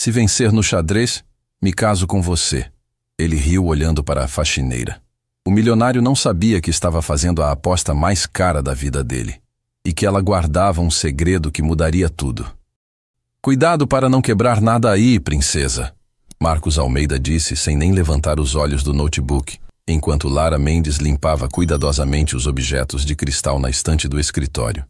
Se vencer no xadrez, me caso com você. Ele riu olhando para a faxineira. O milionário não sabia que estava fazendo a aposta mais cara da vida dele, e que ela guardava um segredo que mudaria tudo. Cuidado para não quebrar nada aí, princesa, Marcos Almeida disse sem nem levantar os olhos do notebook, enquanto Lara Mendes limpava cuidadosamente os objetos de cristal na estante do escritório.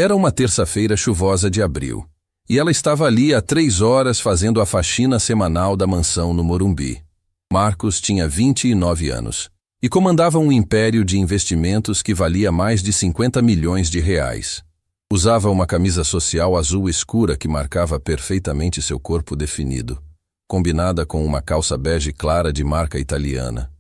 Era uma terça-feira chuvosa de abril, e ela estava ali há 3 horas fazendo a faxina semanal da mansão no Morumbi. Marcos tinha 29 anos e comandava um império de investimentos que valia mais de 50 milhões de reais. Usava uma camisa social azul escura que marcava perfeitamente seu corpo definido, combinada com uma calça bege clara de marca italiana.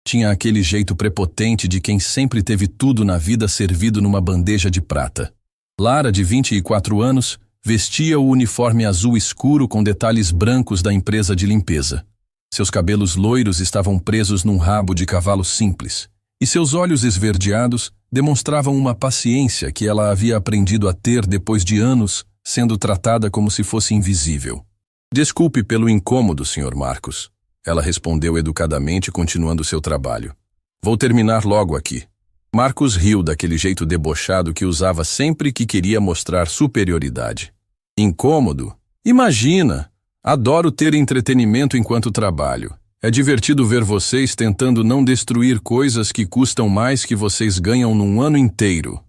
Tinha aquele jeito prepotente de quem sempre teve tudo na vida servido numa bandeja de prata. Lara, de 24 anos, vestia o uniforme azul escuro com detalhes brancos da empresa de limpeza. Seus cabelos loiros estavam presos num rabo de cavalo simples, e seus olhos esverdeados demonstravam uma paciência que ela havia aprendido a ter depois de anos sendo tratada como se fosse invisível. Desculpe pelo incômodo, Sr. Marcos. Ela respondeu educadamente, continuando seu trabalho. Vou terminar logo aqui. Marcos riu daquele jeito debochado que usava sempre que queria mostrar superioridade. Incômodo? Imagina! Adoro ter entretenimento enquanto trabalho. É divertido ver vocês tentando não destruir coisas que custam mais que vocês ganham num ano inteiro.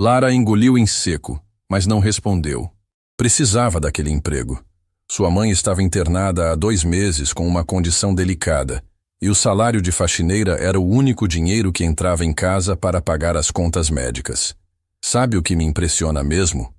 Lara engoliu em seco, mas não respondeu. Precisava daquele emprego. Sua mãe estava internada há 2 meses com uma condição delicada, e o salário de faxineira era o único dinheiro que entrava em casa para pagar as contas médicas. Sabe o que me impressiona mesmo?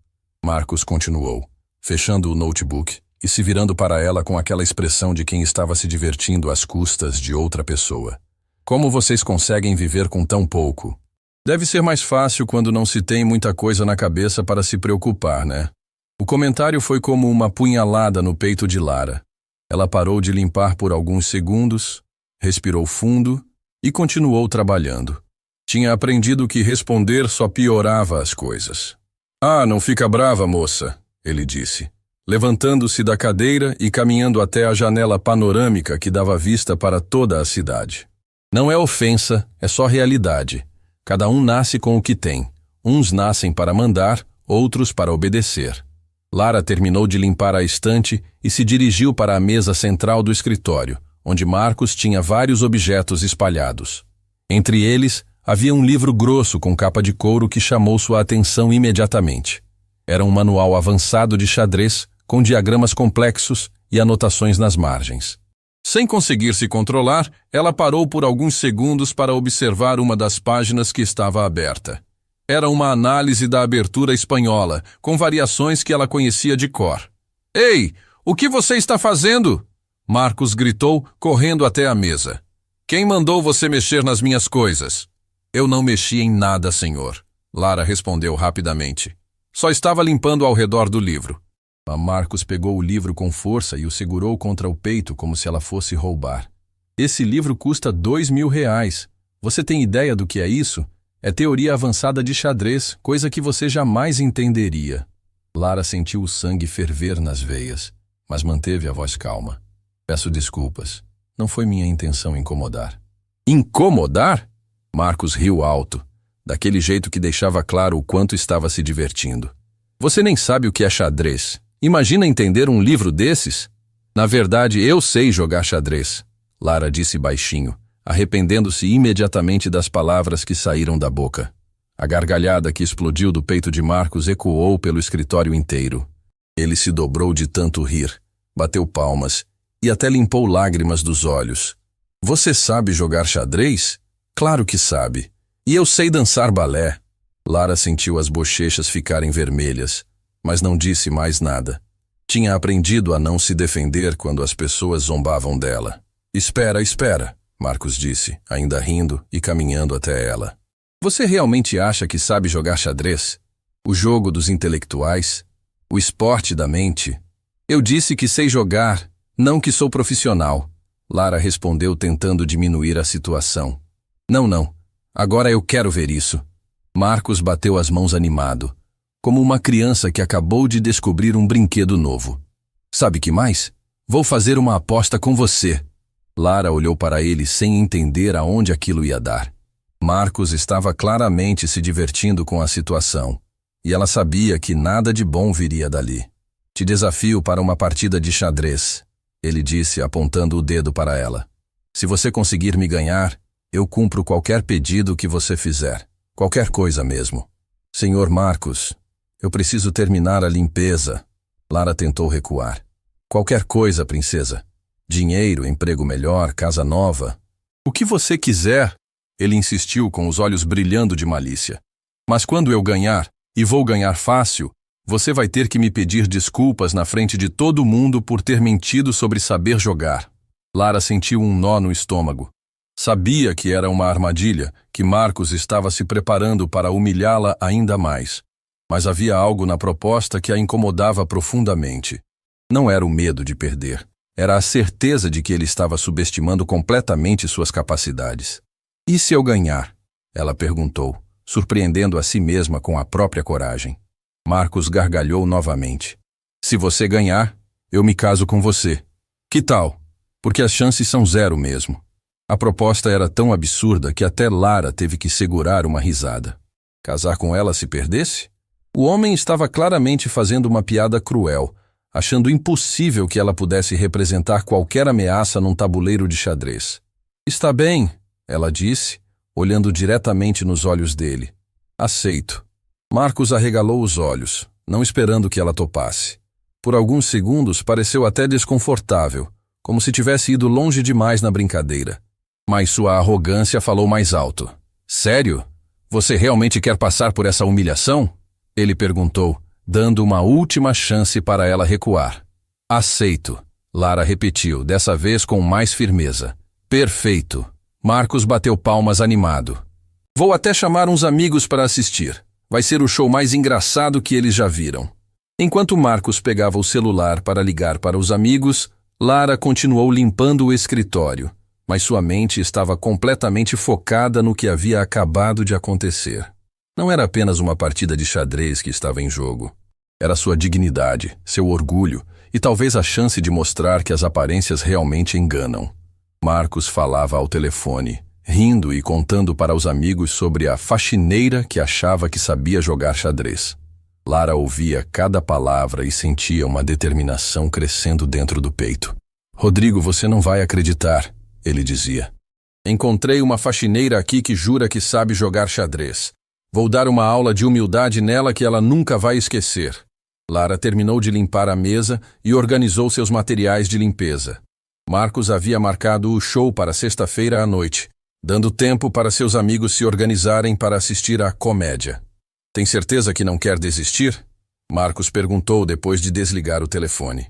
Marcos continuou, fechando o notebook e se virando para ela com aquela expressão de quem estava se divertindo às custas de outra pessoa. Como vocês conseguem viver com tão pouco? Deve ser mais fácil quando não se tem muita coisa na cabeça para se preocupar, né? O comentário foi como uma punhalada no peito de Lara. Ela parou de limpar por alguns segundos, respirou fundo e continuou trabalhando. Tinha aprendido que responder só piorava as coisas. Ah, não fica brava, moça, ele disse, levantando-se da cadeira e caminhando até a janela panorâmica que dava vista para toda a cidade. Não é ofensa, é só realidade. Cada um nasce com o que tem. Uns nascem para mandar, outros para obedecer. Lara terminou de limpar a estante e se dirigiu para a mesa central do escritório, onde Marcos tinha vários objetos espalhados. Entre eles, havia um livro grosso com capa de couro que chamou sua atenção imediatamente. Era um manual avançado de xadrez, com diagramas complexos e anotações nas margens. Sem conseguir se controlar, ela parou por alguns segundos para observar uma das páginas que estava aberta. Era uma análise da abertura espanhola, com variações que ela conhecia de cor. Ei, o que você está fazendo? Marcos gritou, correndo até a mesa. Quem mandou você mexer nas minhas coisas? Eu não mexi em nada, senhor. Lara respondeu rapidamente. Só estava limpando ao redor do livro. Marcos pegou o livro com força e o segurou contra o peito como se ela fosse roubar. Esse livro custa R$2.000. Você tem ideia do que é isso? É teoria avançada de xadrez, coisa que você jamais entenderia. Lara sentiu o sangue ferver nas veias, mas manteve a voz calma. Peço desculpas. Não foi minha intenção incomodar. Incomodar? Marcos riu alto, daquele jeito que deixava claro o quanto estava se divertindo. Você nem sabe o que é xadrez. Imagina entender um livro desses? Na verdade, eu sei jogar xadrez, Lara disse baixinho, arrependendo-se imediatamente das palavras que saíram da boca. A gargalhada que explodiu do peito de Marcos ecoou pelo escritório inteiro. Ele se dobrou de tanto rir, bateu palmas e até limpou lágrimas dos olhos. Você sabe jogar xadrez? Claro que sabe. E eu sei dançar balé. Lara sentiu as bochechas ficarem vermelhas, mas não disse mais nada. Tinha aprendido a não se defender quando as pessoas zombavam dela. Espera, Marcos disse, ainda rindo e caminhando até ela. Você realmente acha que sabe jogar xadrez? O jogo dos intelectuais? O esporte da mente? Eu disse que sei jogar, não que sou profissional. Lara respondeu tentando diminuir a situação. Não. Agora eu quero ver isso. Marcos bateu as mãos animado, como uma criança que acabou de descobrir um brinquedo novo. Sabe que mais? Vou fazer uma aposta com você. Lara olhou para ele sem entender aonde aquilo ia dar. Marcos estava claramente se divertindo com a situação, e ela sabia que nada de bom viria dali. Te desafio para uma partida de xadrez, ele disse apontando o dedo para ela. Se você conseguir me ganhar, eu cumpro qualquer pedido que você fizer. Qualquer coisa mesmo. Senhor Marcos, eu preciso terminar a limpeza. Lara tentou recuar. Qualquer coisa, princesa. Dinheiro, emprego melhor, casa nova. O que você quiser, ele insistiu com os olhos brilhando de malícia. Mas quando eu ganhar, e vou ganhar fácil, você vai ter que me pedir desculpas na frente de todo mundo por ter mentido sobre saber jogar. Lara sentiu um nó no estômago. Sabia que era uma armadilha, que Marcos estava se preparando para humilhá-la ainda mais. Mas havia algo na proposta que a incomodava profundamente. Não era o medo de perder. Era a certeza de que ele estava subestimando completamente suas capacidades. E se eu ganhar? Ela perguntou, surpreendendo a si mesma com a própria coragem. Marcos gargalhou novamente. Se você ganhar, eu me caso com você. Que tal? Porque as chances são 0 mesmo. A proposta era tão absurda que até Lara teve que segurar uma risada. Casar com ela se perdesse? O homem estava claramente fazendo uma piada cruel, achando impossível que ela pudesse representar qualquer ameaça num tabuleiro de xadrez. Está bem, ela disse, olhando diretamente nos olhos dele. Aceito. Marcos arregalou os olhos, não esperando que ela topasse. Por alguns segundos pareceu até desconfortável, como se tivesse ido longe demais na brincadeira. Mas sua arrogância falou mais alto. Sério? Você realmente quer passar por essa humilhação? Ele perguntou, dando uma última chance para ela recuar. Aceito. Lara repetiu, dessa vez com mais firmeza. Perfeito. Marcos bateu palmas animado. Vou até chamar uns amigos para assistir. Vai ser o show mais engraçado que eles já viram. Enquanto Marcos pegava o celular para ligar para os amigos, Lara continuou limpando o escritório, mas sua mente estava completamente focada no que havia acabado de acontecer. Não era apenas uma partida de xadrez que estava em jogo. Era sua dignidade, seu orgulho e talvez a chance de mostrar que as aparências realmente enganam. Marcos falava ao telefone, rindo e contando para os amigos sobre a faxineira que achava que sabia jogar xadrez. Lara ouvia cada palavra e sentia uma determinação crescendo dentro do peito. Rodrigo, você não vai acreditar, ele dizia. Encontrei uma faxineira aqui que jura que sabe jogar xadrez. Vou dar uma aula de humildade nela que ela nunca vai esquecer. Lara terminou de limpar a mesa e organizou seus materiais de limpeza. Marcos havia marcado o show para sexta-feira à noite, dando tempo para seus amigos se organizarem para assistir à comédia. Tem certeza que não quer desistir? Marcos perguntou depois de desligar o telefone.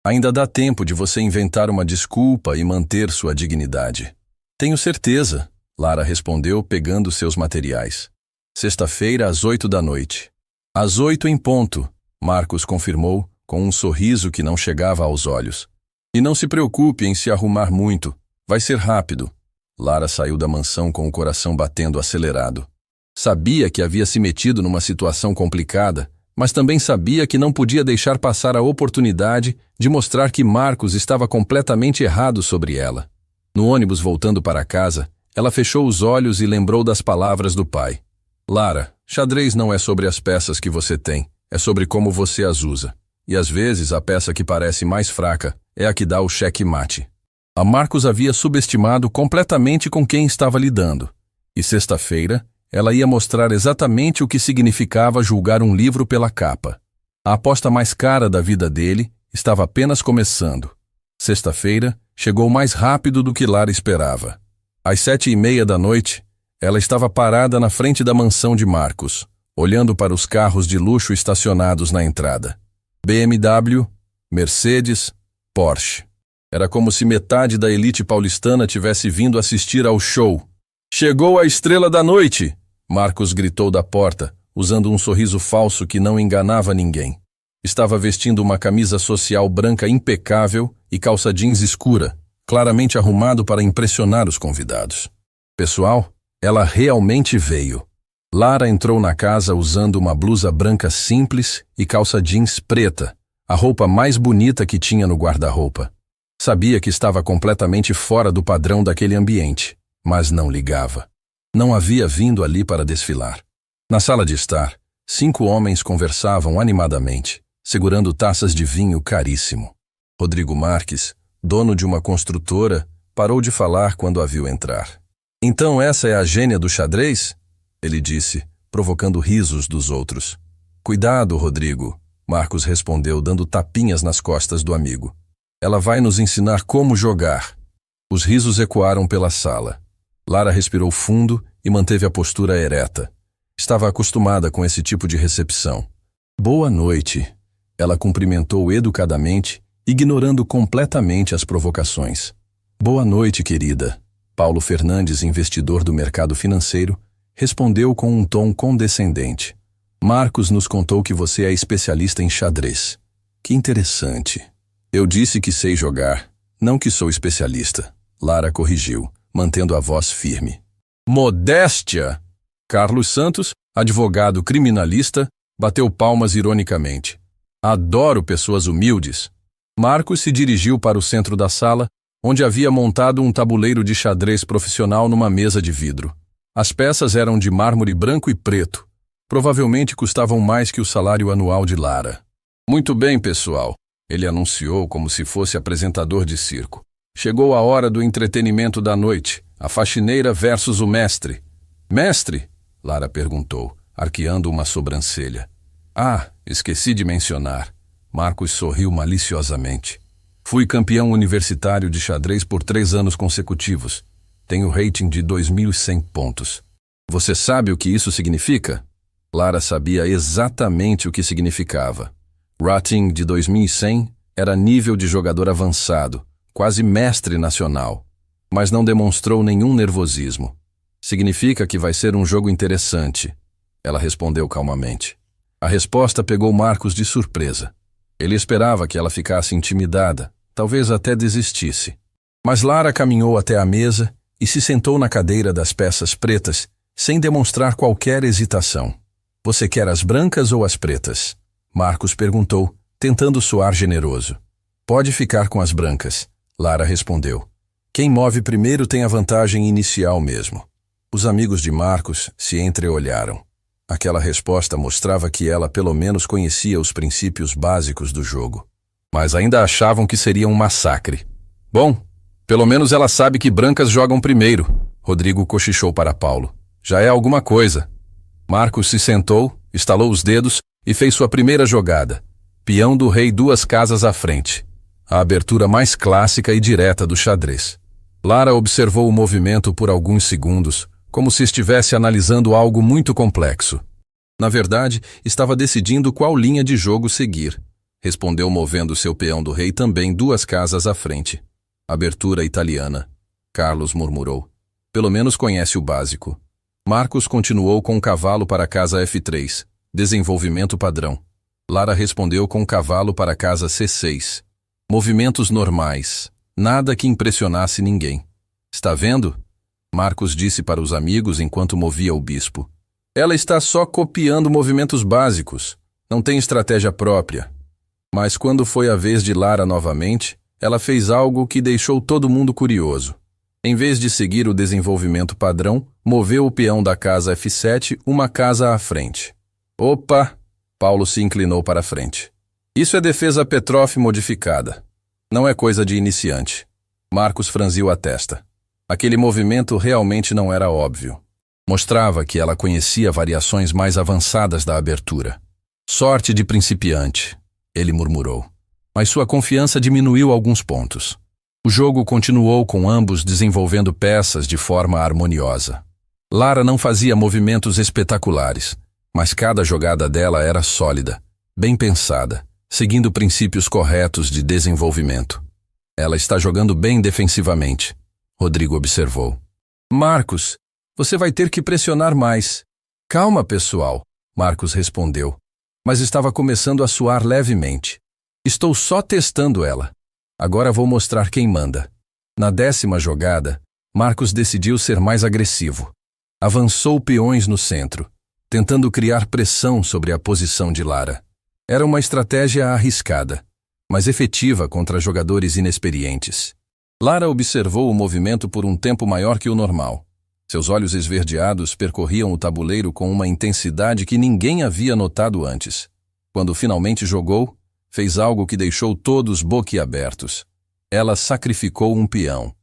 Ainda dá tempo de você inventar uma desculpa e manter sua dignidade. Tenho certeza, Lara respondeu pegando seus materiais. Sexta-feira às 8 da noite. Às 8 em ponto, Marcos confirmou, com um sorriso que não chegava aos olhos. E não se preocupe em se arrumar muito, vai ser rápido. Lara saiu da mansão com o coração batendo acelerado. Sabia que havia se metido numa situação complicada, mas também sabia que não podia deixar passar a oportunidade de mostrar que Marcos estava completamente errado sobre ela. No ônibus voltando para casa, ela fechou os olhos e lembrou das palavras do pai. Lara, xadrez não é sobre as peças que você tem, é sobre como você as usa. E às vezes a peça que parece mais fraca é a que dá o cheque-mate. A Marcos havia subestimado completamente com quem estava lidando. E sexta-feira, ela ia mostrar exatamente o que significava julgar um livro pela capa. A aposta mais cara da vida dele estava apenas começando. Sexta-feira chegou mais rápido do que Lara esperava. Às 7h30 da noite, ela estava parada na frente da mansão de Marcos, olhando para os carros de luxo estacionados na entrada. BMW, Mercedes, Porsche. Era como se metade da elite paulistana tivesse vindo assistir ao show. Chegou a estrela da noite! Marcos gritou da porta, usando um sorriso falso que não enganava ninguém. Estava vestindo uma camisa social branca impecável e calça jeans escura, claramente arrumado para impressionar os convidados. Pessoal, ela realmente veio. Lara entrou na casa usando uma blusa branca simples e calça jeans preta, a roupa mais bonita que tinha no guarda-roupa. Sabia que estava completamente fora do padrão daquele ambiente, mas não ligava. Não havia vindo ali para desfilar. Na sala de estar, 5 homens conversavam animadamente, segurando taças de vinho caríssimo. Rodrigo Marques, dono de uma construtora, parou de falar quando a viu entrar. "Então essa é a gênia do xadrez?" ele disse, provocando risos dos outros. "Cuidado, Rodrigo", Marcos respondeu, dando tapinhas nas costas do amigo. "Ela vai nos ensinar como jogar." Os risos ecoaram pela sala. Lara respirou fundo e manteve a postura ereta. Estava acostumada com esse tipo de recepção. "Boa noite." Ela cumprimentou educadamente, ignorando completamente as provocações. "Boa noite, querida." Paulo Fernandes, investidor do mercado financeiro, respondeu com um tom condescendente. "Marcos nos contou que você é especialista em xadrez." "Que interessante." "Eu disse que sei jogar, não que sou especialista." Lara corrigiu, mantendo a voz firme. "Modéstia!" Carlos Santos, advogado criminalista, bateu palmas ironicamente. "Adoro pessoas humildes." Marcos se dirigiu para o centro da sala, onde havia montado um tabuleiro de xadrez profissional numa mesa de vidro. As peças eram de mármore branco e preto. Provavelmente custavam mais que o salário anual de Lara. "Muito bem, pessoal," ele anunciou como se fosse apresentador de circo. "Chegou a hora do entretenimento da noite, a faxineira versus o mestre." "Mestre?" Lara perguntou, arqueando uma sobrancelha. "Ah, esqueci de mencionar." Marcos sorriu maliciosamente. "Fui campeão universitário de xadrez por 3 anos consecutivos. Tenho rating de 2.100 pontos. Você sabe o que isso significa?" Lara sabia exatamente o que significava. Rating de 2.100 era nível de jogador avançado, quase mestre nacional, mas não demonstrou nenhum nervosismo. "Significa que vai ser um jogo interessante," ela respondeu calmamente. A resposta pegou Marcos de surpresa. Ele esperava que ela ficasse intimidada, talvez até desistisse. Mas Lara caminhou até a mesa e se sentou na cadeira das peças pretas, sem demonstrar qualquer hesitação. "Você quer as brancas ou as pretas?" Marcos perguntou, tentando soar generoso. "Pode ficar com as brancas," Lara respondeu. "Quem move primeiro tem a vantagem inicial mesmo." Os amigos de Marcos se entreolharam. Aquela resposta mostrava que ela pelo menos conhecia os princípios básicos do jogo. Mas ainda achavam que seria um massacre. "Bom, pelo menos ela sabe que brancas jogam primeiro," Rodrigo cochichou para Paulo. "Já é alguma coisa." Marcos se sentou, estalou os dedos e fez sua primeira jogada. Peão do rei 2 casas à frente. A abertura mais clássica e direta do xadrez. Lara observou o movimento por alguns segundos, como se estivesse analisando algo muito complexo. Na verdade, estava decidindo qual linha de jogo seguir. Respondeu movendo seu peão do rei também 2 casas à frente. "Abertura italiana." Carlos murmurou. "Pelo menos conhece o básico." Marcos continuou com o cavalo para a casa F3. Desenvolvimento padrão. Lara respondeu com o cavalo para a casa C6. Movimentos normais. Nada que impressionasse ninguém. "Está vendo?" Marcos disse para os amigos enquanto movia o bispo. "Ela está só copiando movimentos básicos. Não tem estratégia própria." Mas quando foi a vez de Lara novamente, ela fez algo que deixou todo mundo curioso. Em vez de seguir o desenvolvimento padrão, moveu o peão da casa F7 uma casa à frente. "Opa!" Paulo se inclinou para a frente. "Isso é defesa Petroff modificada. Não é coisa de iniciante." Marcos franziu a testa. Aquele movimento realmente não era óbvio. Mostrava que ela conhecia variações mais avançadas da abertura. "Sorte de principiante," ele murmurou. Mas sua confiança diminuiu alguns pontos. O jogo continuou com ambos desenvolvendo peças de forma harmoniosa. Lara não fazia movimentos espetaculares, mas cada jogada dela era sólida, bem pensada, seguindo princípios corretos de desenvolvimento. "Ela está jogando bem defensivamente," Rodrigo observou. "Marcos, você vai ter que pressionar mais." "Calma, pessoal," Marcos respondeu, mas estava começando a suar levemente. "Estou só testando ela. Agora vou mostrar quem manda." Na 10ª jogada, Marcos decidiu ser mais agressivo. Avançou peões no centro, tentando criar pressão sobre a posição de Lara. Era uma estratégia arriscada, mas efetiva contra jogadores inexperientes. Lara observou o movimento por um tempo maior que o normal. Seus olhos esverdeados percorriam o tabuleiro com uma intensidade que ninguém havia notado antes. Quando finalmente jogou, fez algo que deixou todos boquiabertos. Ela sacrificou um peão.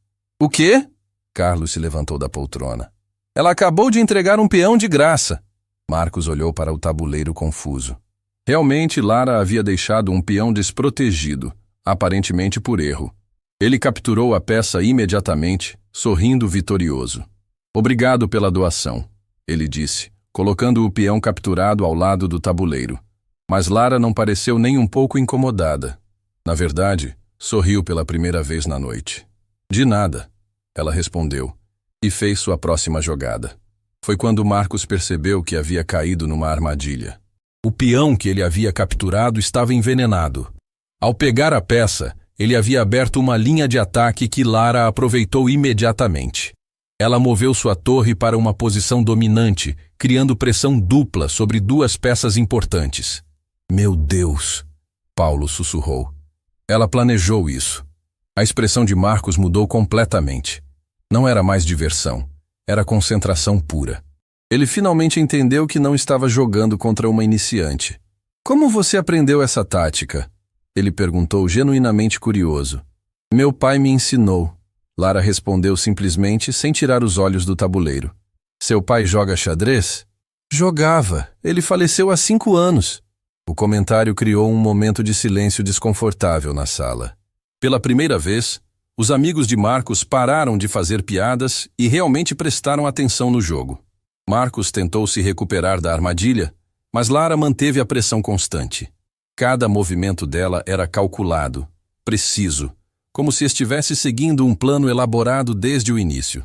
O quê? Carlos se levantou da poltrona. Ela acabou de entregar um peão de graça. Marcos olhou para o tabuleiro confuso. Realmente, Lara havia deixado um peão desprotegido, aparentemente por erro. Ele capturou a peça imediatamente, sorrindo vitorioso. Obrigado pela doação, ele disse, colocando o peão capturado ao lado do tabuleiro. Mas Lara não pareceu nem um pouco incomodada. Na verdade, sorriu pela primeira vez na noite. De nada, ela respondeu, e fez sua próxima jogada. Foi quando Marcos percebeu que havia caído numa armadilha. O peão que ele havia capturado estava envenenado. Ao pegar a peça, ele havia aberto uma linha de ataque que Lara aproveitou imediatamente. Ela moveu sua torre para uma posição dominante, criando pressão dupla sobre duas peças importantes. Meu Deus! Paulo sussurrou. Ela planejou isso. A expressão de Marcos mudou completamente. Não era mais diversão. Era concentração pura. Ele finalmente entendeu que não estava jogando contra uma iniciante. Como você aprendeu essa tática? Ele perguntou genuinamente curioso. Meu pai me ensinou. Lara respondeu simplesmente, sem tirar os olhos do tabuleiro. Seu pai joga xadrez? Jogava. Ele faleceu há 5 anos. O comentário criou um momento de silêncio desconfortável na sala. Pela primeira vez, os amigos de Marcos pararam de fazer piadas e realmente prestaram atenção no jogo. Marcos tentou se recuperar da armadilha, mas Lara manteve a pressão constante. Cada movimento dela era calculado, preciso, como se estivesse seguindo um plano elaborado desde o início.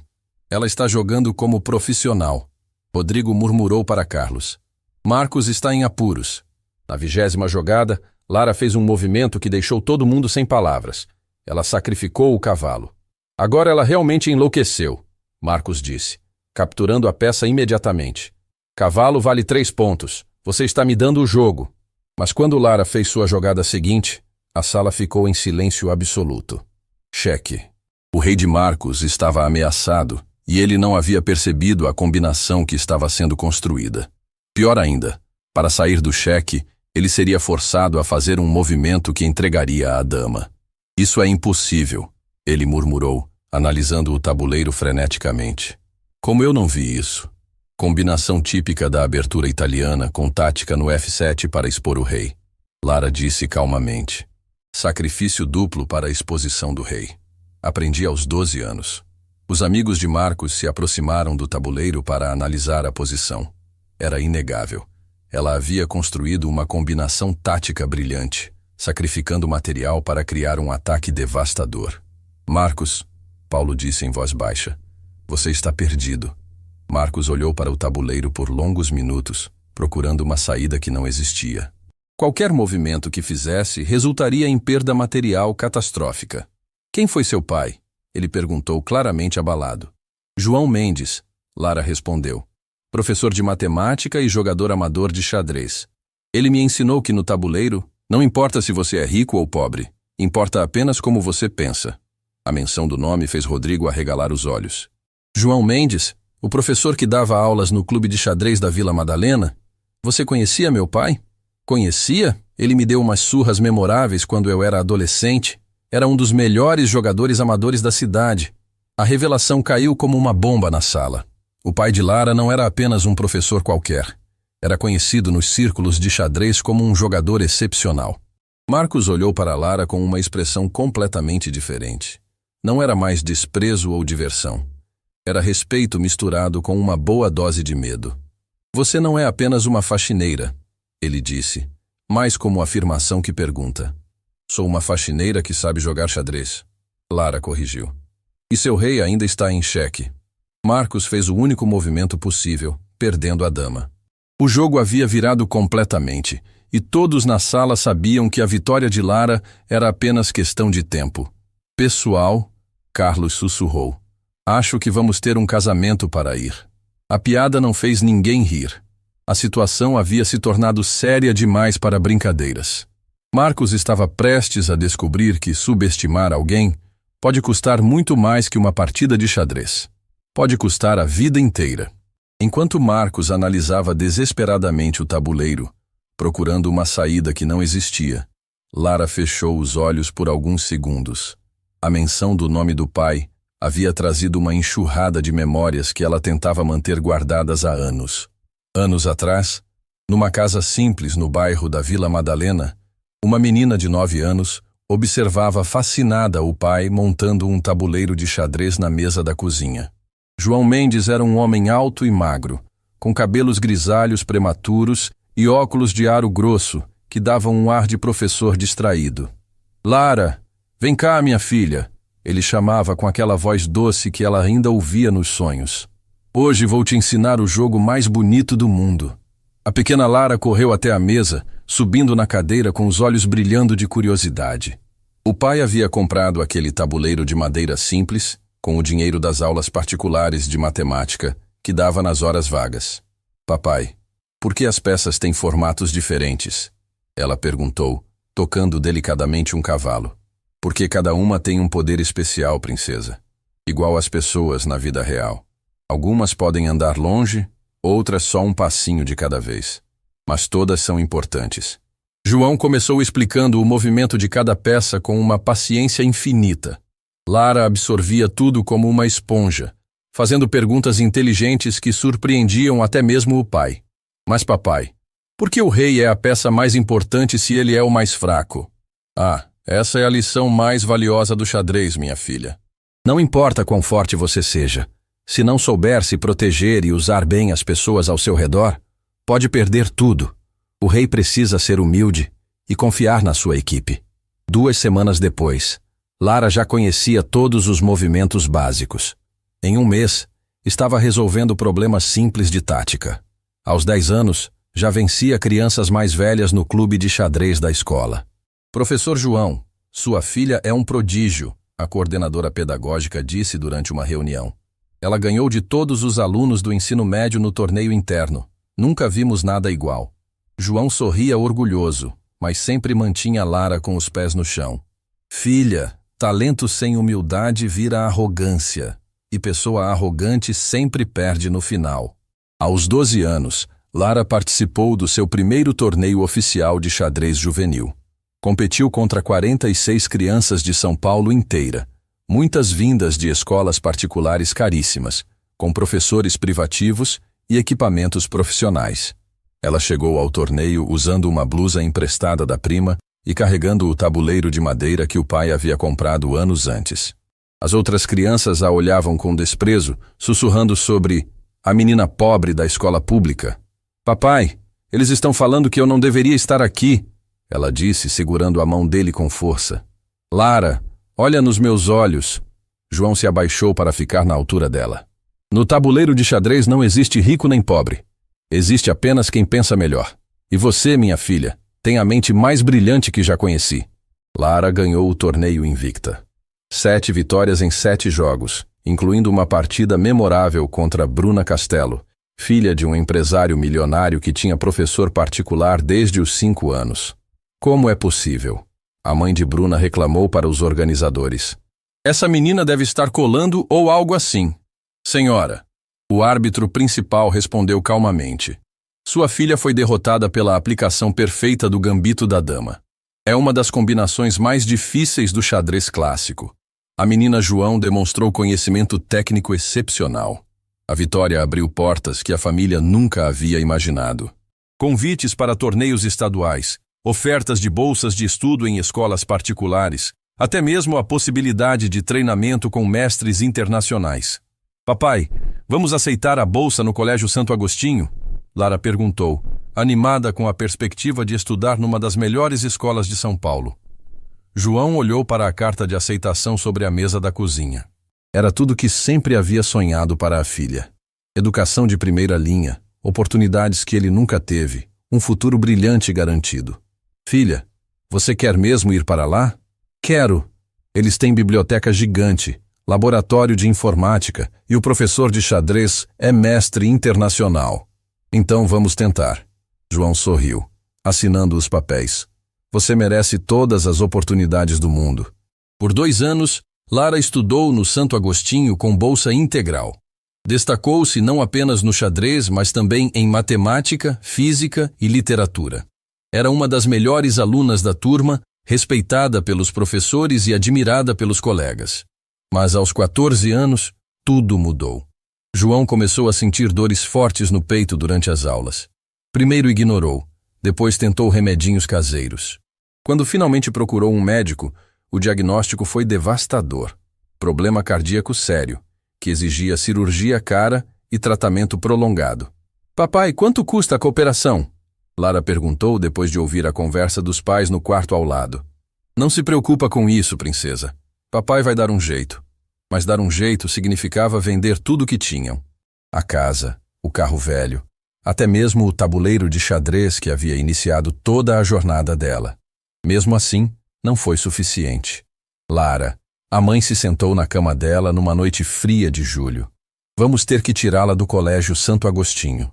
Ela está jogando como profissional. Rodrigo murmurou para Carlos. Marcos está em apuros. Na 20ª jogada, Lara fez um movimento que deixou todo mundo sem palavras. Ela sacrificou o cavalo. Agora ela realmente enlouqueceu, Marcos disse, capturando a peça imediatamente. Cavalo vale 3 pontos. Você está me dando o jogo. Mas quando Lara fez sua jogada seguinte, a sala ficou em silêncio absoluto. Cheque. O rei de Marcos estava ameaçado e ele não havia percebido a combinação que estava sendo construída. Pior ainda, para sair do cheque, ele seria forçado a fazer um movimento que entregaria a dama. Isso é impossível, ele murmurou, analisando o tabuleiro freneticamente. Como eu não vi isso? Combinação típica da abertura italiana com tática no F7 para expor o rei. Lara disse calmamente. Sacrifício duplo para a exposição do rei. Aprendi aos 12 anos. Os amigos de Marcos se aproximaram do tabuleiro para analisar a posição. Era inegável. Ela havia construído uma combinação tática brilhante, sacrificando material para criar um ataque devastador. Marcos, Paulo disse em voz baixa, você está perdido. Marcos olhou para o tabuleiro por longos minutos, procurando uma saída que não existia. Qualquer movimento que fizesse resultaria em perda material catastrófica. Quem foi seu pai? Ele perguntou claramente abalado. João Mendes, Lara respondeu. Professor de matemática e jogador amador de xadrez. Ele me ensinou que no tabuleiro, não importa se você é rico ou pobre, importa apenas como você pensa. A menção do nome fez Rodrigo arregalar os olhos. João Mendes, o professor que dava aulas no clube de xadrez da Vila Madalena? Você conhecia meu pai? Conhecia? Ele me deu umas surras memoráveis quando eu era adolescente. Era um dos melhores jogadores amadores da cidade. A revelação caiu como uma bomba na sala. O pai de Lara não era apenas um professor qualquer. Era conhecido nos círculos de xadrez como um jogador excepcional. Marcos olhou para Lara com uma expressão completamente diferente. Não era mais desprezo ou diversão. Era respeito misturado com uma boa dose de medo. Você não é apenas uma faxineira, ele disse, mais como afirmação que pergunta. Sou uma faxineira que sabe jogar xadrez. Lara corrigiu. E seu rei ainda está em xeque. Marcos fez o único movimento possível, perdendo a dama. O jogo havia virado completamente, e todos na sala sabiam que a vitória de Lara era apenas questão de tempo. Pessoal, Carlos sussurrou. Acho que vamos ter um casamento para ir. A piada não fez ninguém rir. A situação havia se tornado séria demais para brincadeiras. Marcos estava prestes a descobrir que subestimar alguém pode custar muito mais que uma partida de xadrez. Pode custar a vida inteira. Enquanto Marcos analisava desesperadamente o tabuleiro, procurando uma saída que não existia, Lara fechou os olhos por alguns segundos. A menção do nome do pai havia trazido uma enxurrada de memórias que ela tentava manter guardadas há anos. Anos atrás, numa casa simples no bairro da Vila Madalena, uma menina de 9 anos observava fascinada o pai montando um tabuleiro de xadrez na mesa da cozinha. João Mendes era um homem alto e magro, com cabelos grisalhos prematuros e óculos de aro grosso que davam um ar de professor distraído. "Lara, vem cá, minha filha", ele chamava com aquela voz doce que ela ainda ouvia nos sonhos. "Hoje vou te ensinar o jogo mais bonito do mundo." A pequena Lara correu até a mesa, subindo na cadeira com os olhos brilhando de curiosidade. O pai havia comprado aquele tabuleiro de madeira simples, com o dinheiro das aulas particulares de matemática que dava nas horas vagas. "Papai, por que as peças têm formatos diferentes?" ela perguntou, tocando delicadamente um cavalo. "Porque cada uma tem um poder especial, princesa. Igual às pessoas na vida real. Algumas podem andar longe, outras só um passinho de cada vez. Mas todas são importantes." João começou explicando o movimento de cada peça com uma paciência infinita. Lara absorvia tudo como uma esponja, fazendo perguntas inteligentes que surpreendiam até mesmo o pai. "Mas papai, por que o rei é a peça mais importante se ele é o mais fraco?" "Ah, essa é a lição mais valiosa do xadrez, minha filha. Não importa quão forte você seja, se não souber se proteger e usar bem as pessoas ao seu redor, pode perder tudo. O rei precisa ser humilde e confiar na sua equipe." 2 semanas depois, Lara já conhecia todos os movimentos básicos. Em um mês, estava resolvendo problemas simples de tática. Aos 10 anos, já vencia crianças mais velhas no clube de xadrez da escola. "Professor João, sua filha é um prodígio", a coordenadora pedagógica disse durante uma reunião. "Ela ganhou de todos os alunos do ensino médio no torneio interno. Nunca vimos nada igual." João sorria orgulhoso, mas sempre mantinha Lara com os pés no chão. "Filha, talento sem humildade vira arrogância, e pessoa arrogante sempre perde no final." Aos 12 anos, Lara participou do seu primeiro torneio oficial de xadrez juvenil. Competiu contra 46 crianças de São Paulo inteira, muitas vindas de escolas particulares caríssimas, com professores privativos e equipamentos profissionais. Ela chegou ao torneio usando uma blusa emprestada da prima e carregando o tabuleiro de madeira que o pai havia comprado anos antes. As outras crianças a olhavam com desprezo, sussurrando sobre a menina pobre da escola pública. "Papai, eles estão falando que eu não deveria estar aqui", ela disse, segurando a mão dele com força. "Lara, olha nos meus olhos." João se abaixou para ficar na altura dela. "No tabuleiro de xadrez não existe rico nem pobre. Existe apenas quem pensa melhor. E você, minha filha, tem a mente mais brilhante que já conheci." Lara ganhou o torneio invicta. 7 vitórias em 7 jogos, incluindo uma partida memorável contra Bruna Castelo, filha de um empresário milionário que tinha professor particular desde os 5 anos. "Como é possível?" a mãe de Bruna reclamou para os organizadores. "Essa menina deve estar colando ou algo assim." "Senhora", o árbitro principal respondeu calmamente, "sua filha foi derrotada pela aplicação perfeita do gambito da dama. É uma das combinações mais difíceis do xadrez clássico. A menina João demonstrou conhecimento técnico excepcional. A vitória abriu portas que a família nunca havia imaginado. Convites para torneios estaduais, ofertas de bolsas de estudo em escolas particulares, até mesmo a possibilidade de treinamento com mestres internacionais. "Papai, vamos aceitar a bolsa no Colégio Santo Agostinho?" Lara perguntou, animada com a perspectiva de estudar numa das melhores escolas de São Paulo. João olhou para a carta de aceitação sobre a mesa da cozinha. Era tudo que sempre havia sonhado para a filha. Educação de primeira linha, oportunidades que ele nunca teve, um futuro brilhante garantido. "Filha, você quer mesmo ir para lá?" "Quero. Eles têm biblioteca gigante, laboratório de informática e o professor de xadrez é mestre internacional." "Então vamos tentar." João sorriu, assinando os papéis. Você merece todas as oportunidades do mundo. Por 2 anos, Lara estudou no Santo Agostinho com bolsa integral. Destacou-se não apenas no xadrez, mas também em matemática, física e literatura. Era uma das melhores alunas da turma, respeitada pelos professores e admirada pelos colegas. Mas aos 14 anos, tudo mudou. João começou a sentir dores fortes no peito durante as aulas. Primeiro ignorou, depois tentou remedinhos caseiros. Quando finalmente procurou um médico, o diagnóstico foi devastador. Problema cardíaco sério, que exigia cirurgia cara e tratamento prolongado. Papai, quanto custa a cooperação? Lara perguntou depois de ouvir a conversa dos pais no quarto ao lado. Não se preocupa com isso, princesa. Papai vai dar um jeito. Mas dar um jeito significava vender tudo o que tinham. A casa, o carro velho, até mesmo o tabuleiro de xadrez que havia iniciado toda a jornada dela. Mesmo assim, não foi suficiente. Lara, a mãe se sentou na cama dela numa noite fria de julho. Vamos ter que tirá-la do colégio Santo Agostinho.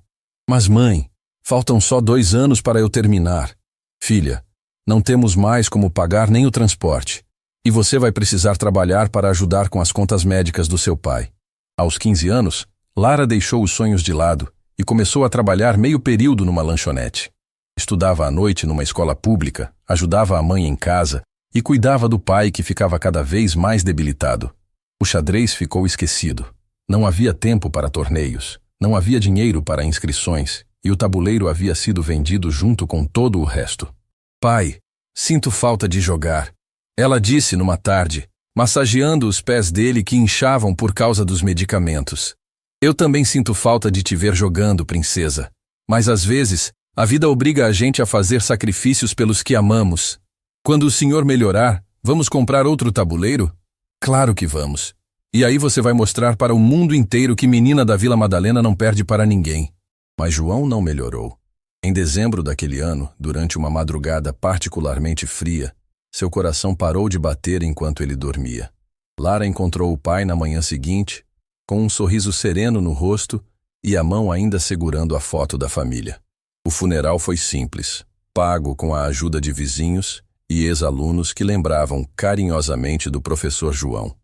Mas mãe, faltam só 2 anos para eu terminar. Filha, não temos mais como pagar nem o transporte. E você vai precisar trabalhar para ajudar com as contas médicas do seu pai. Aos 15 anos, Lara deixou os sonhos de lado e começou a trabalhar meio período numa lanchonete. Estudava à noite numa escola pública, ajudava a mãe em casa e cuidava do pai que ficava cada vez mais debilitado. O xadrez ficou esquecido. Não havia tempo para torneios, não havia dinheiro para inscrições e o tabuleiro havia sido vendido junto com todo o resto. Pai, sinto falta de jogar. Ela disse numa tarde, massageando os pés dele que inchavam por causa dos medicamentos. Eu também sinto falta de te ver jogando, princesa. Mas às vezes, a vida obriga a gente a fazer sacrifícios pelos que amamos. Quando o senhor melhorar, vamos comprar outro tabuleiro? Claro que vamos. E aí você vai mostrar para o mundo inteiro que menina da Vila Madalena não perde para ninguém. Mas João não melhorou. Em dezembro daquele ano, durante uma madrugada particularmente fria, seu coração parou de bater enquanto ele dormia. Lara encontrou o pai na manhã seguinte, com um sorriso sereno no rosto e a mão ainda segurando a foto da família. O funeral foi simples, pago com a ajuda de vizinhos e ex-alunos que lembravam carinhosamente do professor João.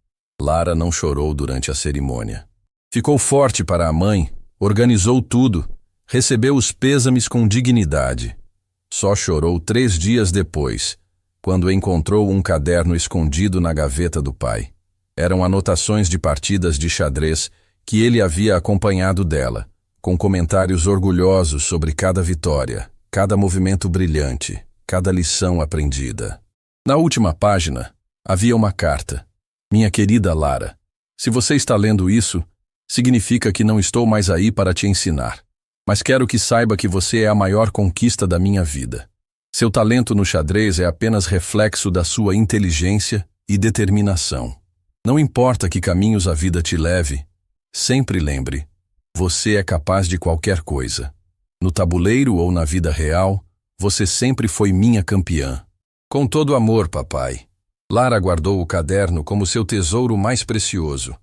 Lara não chorou durante a cerimônia. Ficou forte para a mãe, organizou tudo, recebeu os pêsames com dignidade. Só chorou 3 dias depois, quando encontrou um caderno escondido na gaveta do pai. Eram anotações de partidas de xadrez que ele havia acompanhado dela, com comentários orgulhosos sobre cada vitória, cada movimento brilhante, cada lição aprendida. Na última página, havia uma carta. Minha querida Lara, se você está lendo isso, significa que não estou mais aí para te ensinar. Mas quero que saiba que você é a maior conquista da minha vida. Seu talento no xadrez é apenas reflexo da sua inteligência e determinação. Não importa que caminhos a vida te leve, sempre lembre, você é capaz de qualquer coisa. No tabuleiro ou na vida real, você sempre foi minha campeã. Com todo amor, papai. Lara guardou o caderno como seu tesouro mais precioso.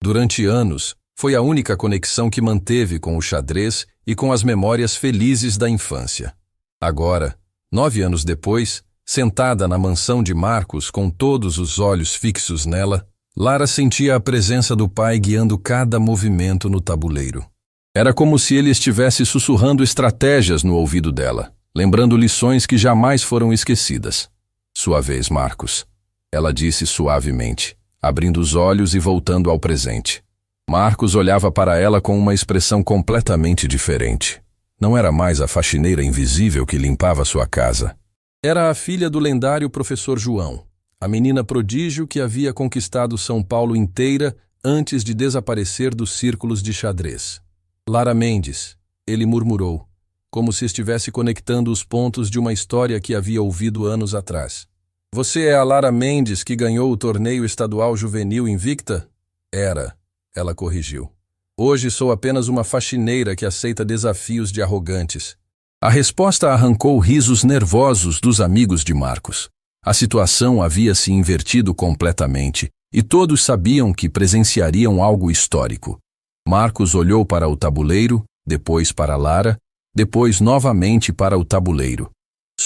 Durante anos, foi a única conexão que manteve com o xadrez e com as memórias felizes da infância. Agora, 9 anos depois, sentada na mansão de Marcos com todos os olhos fixos nela, Lara sentia a presença do pai guiando cada movimento no tabuleiro. Era como se ele estivesse sussurrando estratégias no ouvido dela, lembrando lições que jamais foram esquecidas. Sua vez, Marcos. Ela disse suavemente, abrindo os olhos e voltando ao presente. Marcos olhava para ela com uma expressão completamente diferente. Não era mais a faxineira invisível que limpava sua casa. Era a filha do lendário professor João, a menina prodígio que havia conquistado São Paulo inteira antes de desaparecer dos círculos de xadrez. Lara Mendes, ele murmurou, como se estivesse conectando os pontos de uma história que havia ouvido anos atrás. Você é a Lara Mendes que ganhou o torneio estadual juvenil invicta? Era, ela corrigiu. Hoje sou apenas uma faxineira que aceita desafios de arrogantes. A resposta arrancou risos nervosos dos amigos de Marcos. A situação havia se invertido completamente e todos sabiam que presenciariam algo histórico. Marcos olhou para o tabuleiro, depois para Lara, depois novamente para o tabuleiro.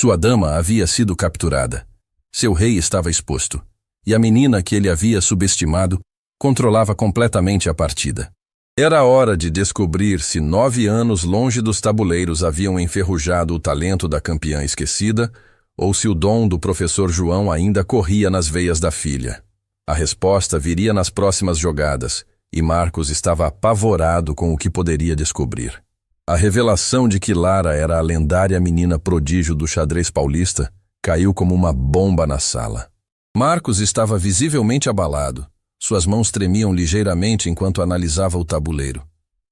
Sua dama havia sido capturada. Seu rei estava exposto. E a menina que ele havia subestimado controlava completamente a partida. Era hora de descobrir se 9 anos longe dos tabuleiros haviam enferrujado o talento da campeã esquecida ou se o dom do professor João ainda corria nas veias da filha. A resposta viria nas próximas jogadas, e Marcos estava apavorado com o que poderia descobrir. A revelação de que Lara era a lendária menina prodígio do xadrez paulista caiu como uma bomba na sala. Marcos estava visivelmente abalado. Suas mãos tremiam ligeiramente enquanto analisava o tabuleiro.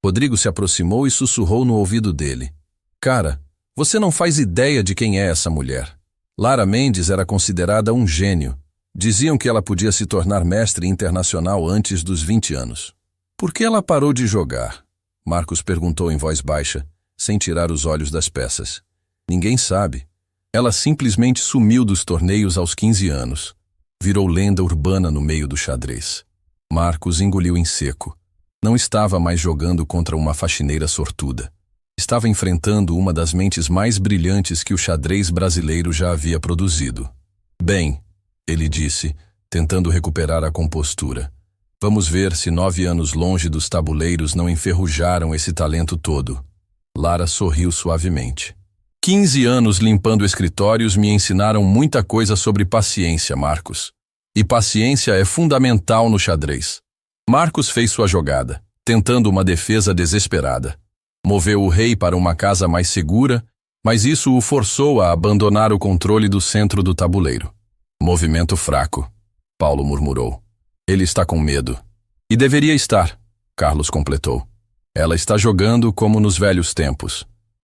Rodrigo se aproximou e sussurrou no ouvido dele. Cara, você não faz ideia de quem é essa mulher. Lara Mendes era considerada um gênio. Diziam que ela podia se tornar mestre internacional antes dos 20 anos. Por que ela parou de jogar? Marcos perguntou em voz baixa, sem tirar os olhos das peças. Ninguém sabe. Ela simplesmente sumiu dos torneios aos 15 anos. Virou lenda urbana no meio do xadrez. Marcos engoliu em seco. Não estava mais jogando contra uma faxineira sortuda. Estava enfrentando uma das mentes mais brilhantes que o xadrez brasileiro já havia produzido. Bem, ele disse, tentando recuperar a compostura. Vamos ver se 9 anos longe dos tabuleiros não enferrujaram esse talento todo. Lara sorriu suavemente. 15 anos limpando escritórios me ensinaram muita coisa sobre paciência, Marcos. E paciência é fundamental no xadrez. Marcos fez sua jogada, tentando uma defesa desesperada. Moveu o rei para uma casa mais segura, mas isso o forçou a abandonar o controle do centro do tabuleiro. Movimento fraco, Paulo murmurou. Ele está com medo. E deveria estar, Carlos completou. Ela está jogando como nos velhos tempos.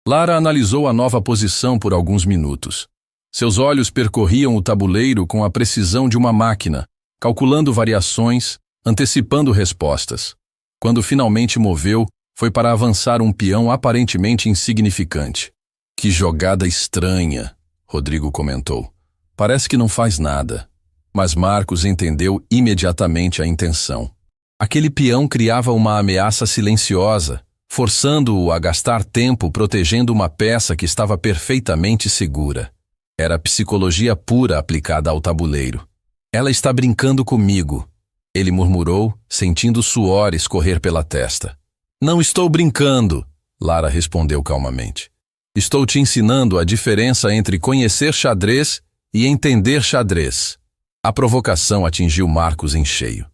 Lara analisou a nova posição por alguns minutos. Seus olhos percorriam o tabuleiro com a precisão de uma máquina, calculando variações, antecipando respostas. Quando finalmente moveu, foi para avançar um peão aparentemente insignificante. Que jogada estranha, Rodrigo comentou. Parece que não faz nada. Mas Marcos entendeu imediatamente a intenção. Aquele peão criava uma ameaça silenciosa, forçando-o a gastar tempo protegendo uma peça que estava perfeitamente segura. Era psicologia pura aplicada ao tabuleiro. Ela está brincando comigo, ele murmurou, sentindo suor escorrer pela testa. Não estou brincando, Lara respondeu calmamente. Estou te ensinando a diferença entre conhecer xadrez e entender xadrez. A provocação atingiu Marcos em cheio.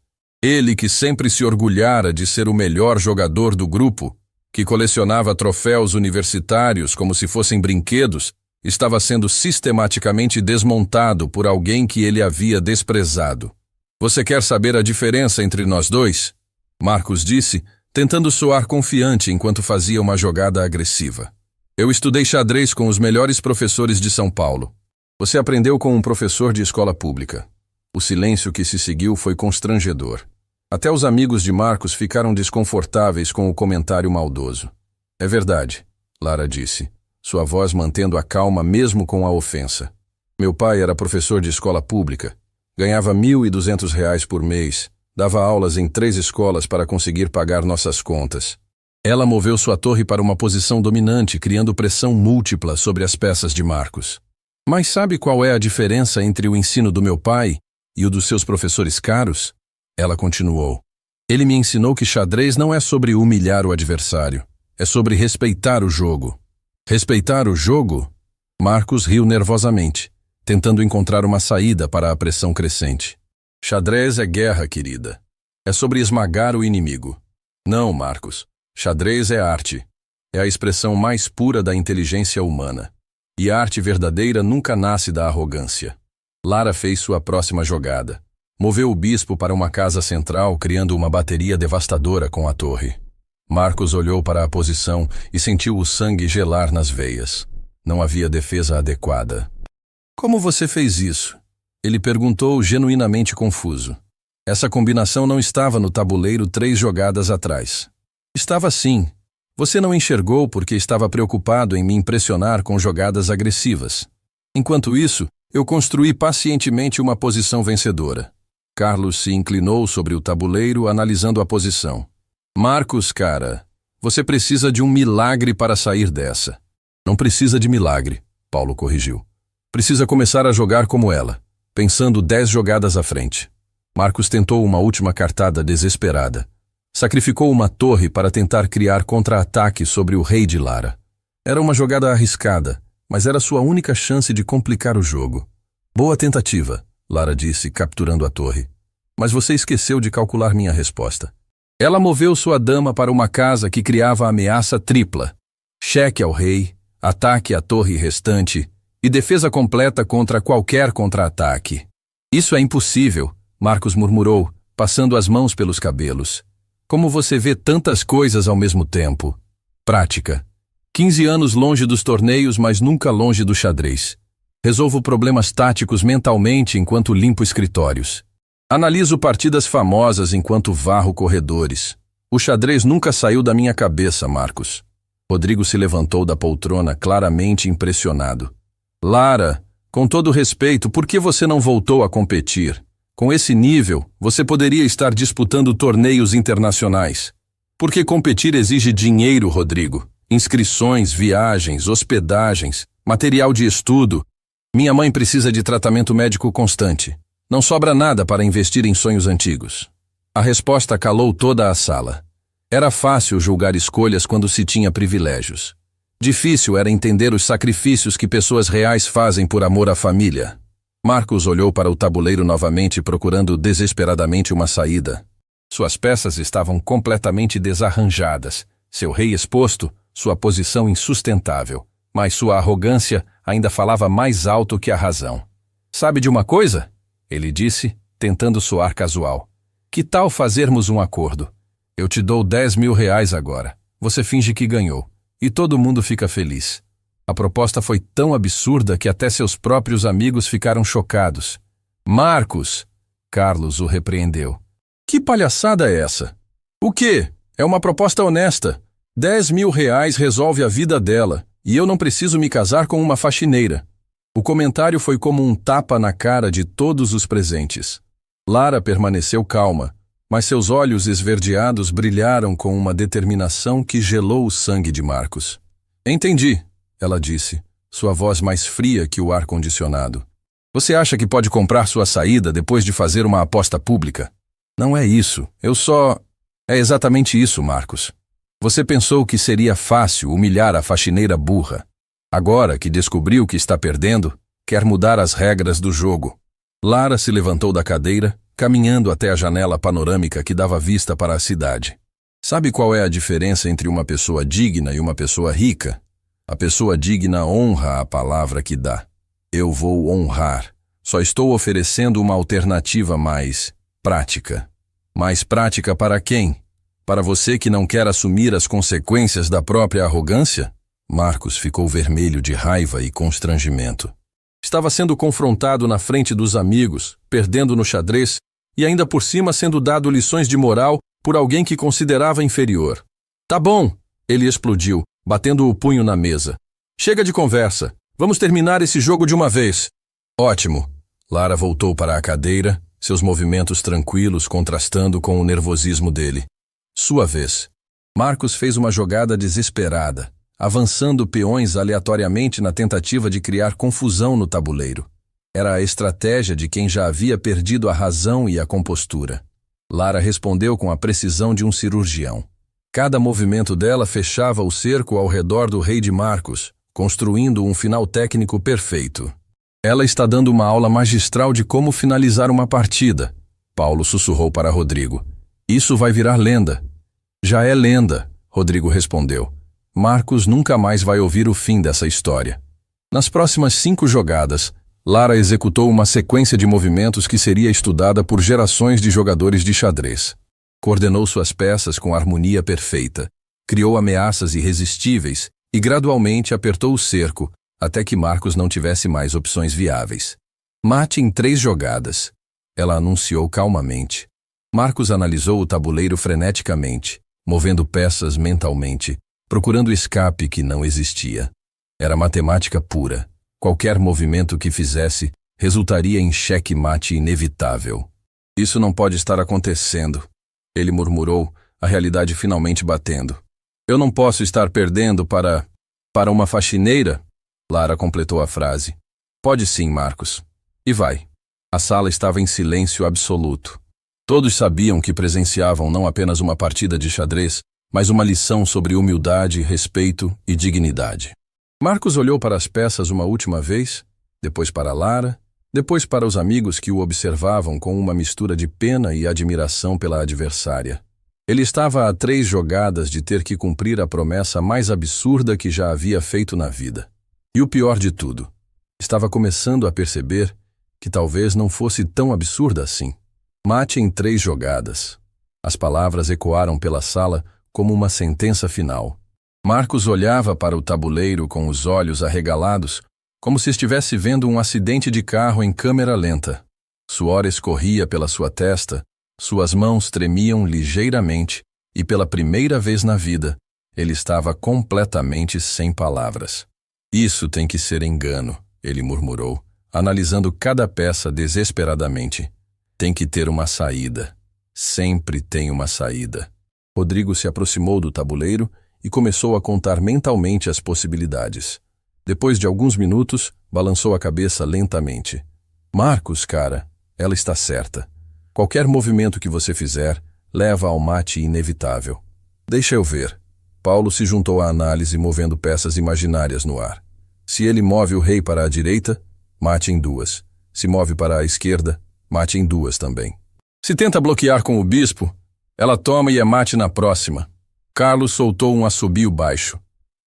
Ele, que sempre se orgulhara de ser o melhor jogador do grupo, que colecionava troféus universitários como se fossem brinquedos, estava sendo sistematicamente desmontado por alguém que ele havia desprezado. Você quer saber a diferença entre nós dois? Marcos disse, tentando soar confiante enquanto fazia uma jogada agressiva. Eu estudei xadrez com os melhores professores de São Paulo. Você aprendeu com um professor de escola pública. O silêncio que se seguiu foi constrangedor. Até os amigos de Marcos ficaram desconfortáveis com o comentário maldoso. É verdade, Lara disse, sua voz mantendo a calma mesmo com a ofensa. Meu pai era professor de escola pública. Ganhava R$ 1.200 por mês. Dava aulas em 3 escolas para conseguir pagar nossas contas. Ela moveu sua torre para uma posição dominante, criando pressão múltipla sobre as peças de Marcos. Mas sabe qual é a diferença entre o ensino do meu pai e o dos seus professores caros? Ela continuou. Ele me ensinou que xadrez não é sobre humilhar o adversário. É sobre respeitar o jogo. Respeitar o jogo? Marcos riu nervosamente, tentando encontrar uma saída para a pressão crescente. Xadrez é guerra, querida. É sobre esmagar o inimigo. Não, Marcos. Xadrez é arte. É a expressão mais pura da inteligência humana. E a arte verdadeira nunca nasce da arrogância. Lara fez sua próxima jogada. Moveu o bispo para uma casa central, criando uma bateria devastadora com a torre. Marcos olhou para a posição e sentiu o sangue gelar nas veias. Não havia defesa adequada. Como você fez isso? Ele perguntou, genuinamente confuso. Essa combinação não estava no tabuleiro 3 jogadas atrás. Estava sim. Você não enxergou porque estava preocupado em me impressionar com jogadas agressivas. Enquanto isso, eu construí pacientemente uma posição vencedora. Carlos se inclinou sobre o tabuleiro, analisando a posição. Marcos, cara, você precisa de um milagre para sair dessa. Não precisa de milagre, Paulo corrigiu. Precisa começar a jogar como ela, pensando 10 jogadas à frente. Marcos tentou uma última cartada desesperada. Sacrificou uma torre para tentar criar contra-ataque sobre o rei de Lara. Era uma jogada arriscada, mas era sua única chance de complicar o jogo. Boa tentativa, Lara disse, capturando a torre. Mas você esqueceu de calcular minha resposta. Ela moveu sua dama para uma casa que criava a ameaça tripla. Cheque ao rei, ataque à torre restante e defesa completa contra qualquer contra-ataque. Isso é impossível, Marcos murmurou, passando as mãos pelos cabelos. Como você vê tantas coisas ao mesmo tempo? Prática. 15 anos longe dos torneios, mas nunca longe do xadrez. Resolvo problemas táticos mentalmente enquanto limpo escritórios. Analiso partidas famosas enquanto varro corredores. O xadrez nunca saiu da minha cabeça, Marcos. Rodrigo se levantou da poltrona, claramente impressionado. Lara, com todo respeito, por que você não voltou a competir? Com esse nível, você poderia estar disputando torneios internacionais. Porque competir exige dinheiro, Rodrigo. Inscrições, viagens, hospedagens, material de estudo. Minha mãe precisa de tratamento médico constante. Não sobra nada para investir em sonhos antigos. A resposta calou toda a sala. Era fácil julgar escolhas quando se tinha privilégios. Difícil era entender os sacrifícios que pessoas reais fazem por amor à família. Marcos olhou para o tabuleiro novamente, procurando desesperadamente uma saída. Suas peças estavam completamente desarranjadas, seu rei exposto, sua posição insustentável, mas sua arrogância ainda falava mais alto que a razão. Sabe de uma coisa? Ele disse, tentando soar casual. Que tal fazermos um acordo? Eu te dou 10 mil reais agora. Você finge que ganhou. E todo mundo fica feliz. A proposta foi tão absurda que até seus próprios amigos ficaram chocados. Marcos! Carlos o repreendeu. Que palhaçada é essa? O quê? É uma proposta honesta. 10 mil reais resolve a vida dela, e eu não preciso me casar com uma faxineira. O comentário foi como um tapa na cara de todos os presentes. Lara permaneceu calma, mas seus olhos esverdeados brilharam com uma determinação que gelou o sangue de Marcos. Entendi, ela disse, sua voz mais fria que o ar-condicionado. Você acha que pode comprar sua saída depois de fazer uma aposta pública? Não é isso, É exatamente isso, Marcos. Você pensou que seria fácil humilhar a faxineira burra. Agora que descobriu que está perdendo, quer mudar as regras do jogo. Lara se levantou da cadeira, caminhando até a janela panorâmica que dava vista para a cidade. Sabe qual é a diferença entre uma pessoa digna e uma pessoa rica? A pessoa digna honra a palavra que dá. Eu vou honrar. Só estou oferecendo uma alternativa mais prática. Mais prática para quem? Para você que não quer assumir as consequências da própria arrogância? Marcos ficou vermelho de raiva e constrangimento. Estava sendo confrontado na frente dos amigos, perdendo no xadrez e ainda por cima sendo dado lições de moral por alguém que considerava inferior. Tá bom, ele explodiu, batendo o punho na mesa. Chega de conversa. Vamos terminar esse jogo de uma vez. Ótimo. Lara voltou para a cadeira, seus movimentos tranquilos contrastando com o nervosismo dele. Sua vez. Marcos fez uma jogada desesperada, avançando peões aleatoriamente na tentativa de criar confusão no tabuleiro. Era a estratégia de quem já havia perdido a razão e a compostura. Lara respondeu com a precisão de um cirurgião. Cada movimento dela fechava o cerco ao redor do rei de Marcos, construindo um final técnico perfeito. Ela está dando uma aula magistral de como finalizar uma partida, Paulo sussurrou para Rodrigo. Isso vai virar lenda. Já é lenda, Rodrigo respondeu. Marcos nunca mais vai ouvir o fim dessa história. Nas próximas 5 jogadas, Lara executou uma sequência de movimentos que seria estudada por gerações de jogadores de xadrez. Coordenou suas peças com harmonia perfeita, criou ameaças irresistíveis e gradualmente apertou o cerco, até que Marcos não tivesse mais opções viáveis. Mate em 3 jogadas, ela anunciou calmamente. Marcos analisou o tabuleiro freneticamente, movendo peças mentalmente, procurando escape que não existia. Era matemática pura. Qualquer movimento que fizesse resultaria em xeque-mate inevitável. Isso não pode estar acontecendo, ele murmurou, a realidade finalmente batendo. Eu não posso estar perdendo para uma faxineira? Lara completou a frase. Pode sim, Marcos. E vai. A sala estava em silêncio absoluto. Todos sabiam que presenciavam não apenas uma partida de xadrez, mas uma lição sobre humildade, respeito e dignidade. Marcos olhou para as peças uma última vez, depois para Lara, depois para os amigos que o observavam com uma mistura de pena e admiração pela adversária. Ele estava a 3 jogadas de ter que cumprir a promessa mais absurda que já havia feito na vida. E o pior de tudo, estava começando a perceber que talvez não fosse tão absurda assim. Mate em 3 jogadas. As palavras ecoaram pela sala como uma sentença final. Marcos olhava para o tabuleiro com os olhos arregalados, como se estivesse vendo um acidente de carro em câmera lenta. Suor escorria pela sua testa, suas mãos tremiam ligeiramente e, pela primeira vez na vida, ele estava completamente sem palavras. Isso tem que ser engano, ele murmurou, analisando cada peça desesperadamente. Tem que ter uma saída. Sempre tem uma saída. Rodrigo se aproximou do tabuleiro e começou a contar mentalmente as possibilidades. Depois de alguns minutos, balançou a cabeça lentamente. Marcos, cara, ela está certa. Qualquer movimento que você fizer leva ao mate inevitável. Deixa eu ver. Paulo se juntou à análise, movendo peças imaginárias no ar. Se ele move o rei para a direita, mate em 2. Se move para a esquerda, mate em 2 também. Se tenta bloquear com o bispo, ela toma e é mate na próxima. Carlos soltou um assobio baixo.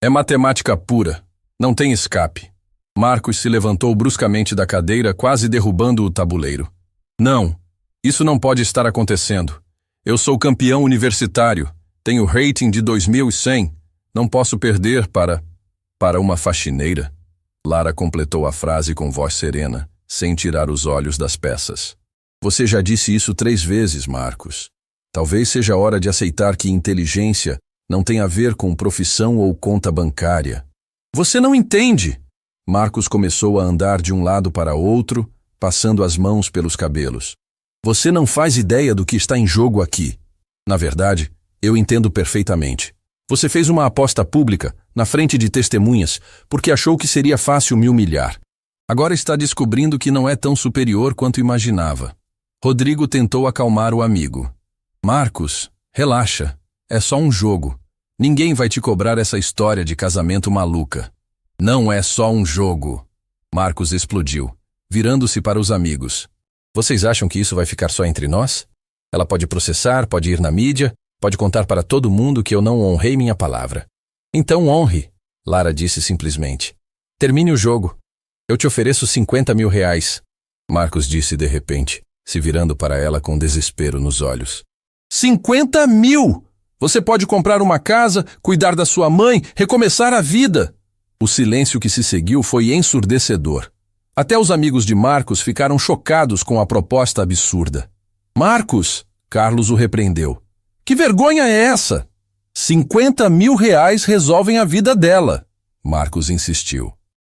É matemática pura. Não tem escape. Marcos se levantou bruscamente da cadeira, quase derrubando o tabuleiro. Não, isso não pode estar acontecendo. Eu sou campeão universitário. Tenho rating de 2100. Não posso perder para uma faxineira. Lara completou a frase com voz serena, sem tirar os olhos das peças. Você já disse isso 3 vezes, Marcos. Talvez seja hora de aceitar que inteligência não tem a ver com profissão ou conta bancária. Você não entende! Marcos começou a andar de um lado para outro, passando as mãos pelos cabelos. Você não faz ideia do que está em jogo aqui. Na verdade, eu entendo perfeitamente. Você fez uma aposta pública, na frente de testemunhas, porque achou que seria fácil me humilhar. Agora está descobrindo que não é tão superior quanto imaginava. Rodrigo tentou acalmar o amigo. Marcos, relaxa. É só um jogo. Ninguém vai te cobrar essa história de casamento maluca. Não é só um jogo. Marcos explodiu, virando-se para os amigos. Vocês acham que isso vai ficar só entre nós? Ela pode processar, pode ir na mídia, pode contar para todo mundo que eu não honrei minha palavra. Então honre, Lara disse simplesmente. Termine o jogo. Eu te ofereço 50 mil reais. Marcos disse de repente, se virando para ela com desespero nos olhos. 50 mil! Você pode comprar uma casa, cuidar da sua mãe, recomeçar a vida. O silêncio que se seguiu foi ensurdecedor. Até os amigos de Marcos ficaram chocados com a proposta absurda. Marcos! Carlos o repreendeu. Que vergonha é essa? 50 mil reais resolvem a vida dela. Marcos insistiu.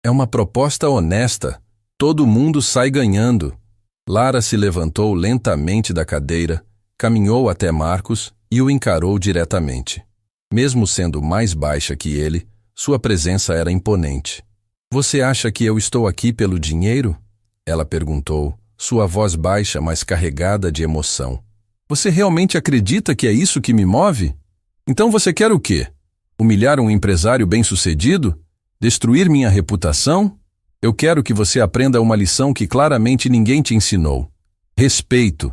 É uma proposta honesta. Todo mundo sai ganhando. Lara se levantou lentamente da cadeira, caminhou até Marcos e o encarou diretamente. Mesmo sendo mais baixa que ele, sua presença era imponente. Você acha que eu estou aqui pelo dinheiro? Ela perguntou, sua voz baixa, mas carregada de emoção. Você realmente acredita que é isso que me move? Então você quer o quê? Humilhar um empresário bem-sucedido? Destruir minha reputação? Eu quero que você aprenda uma lição que claramente ninguém te ensinou. Respeito.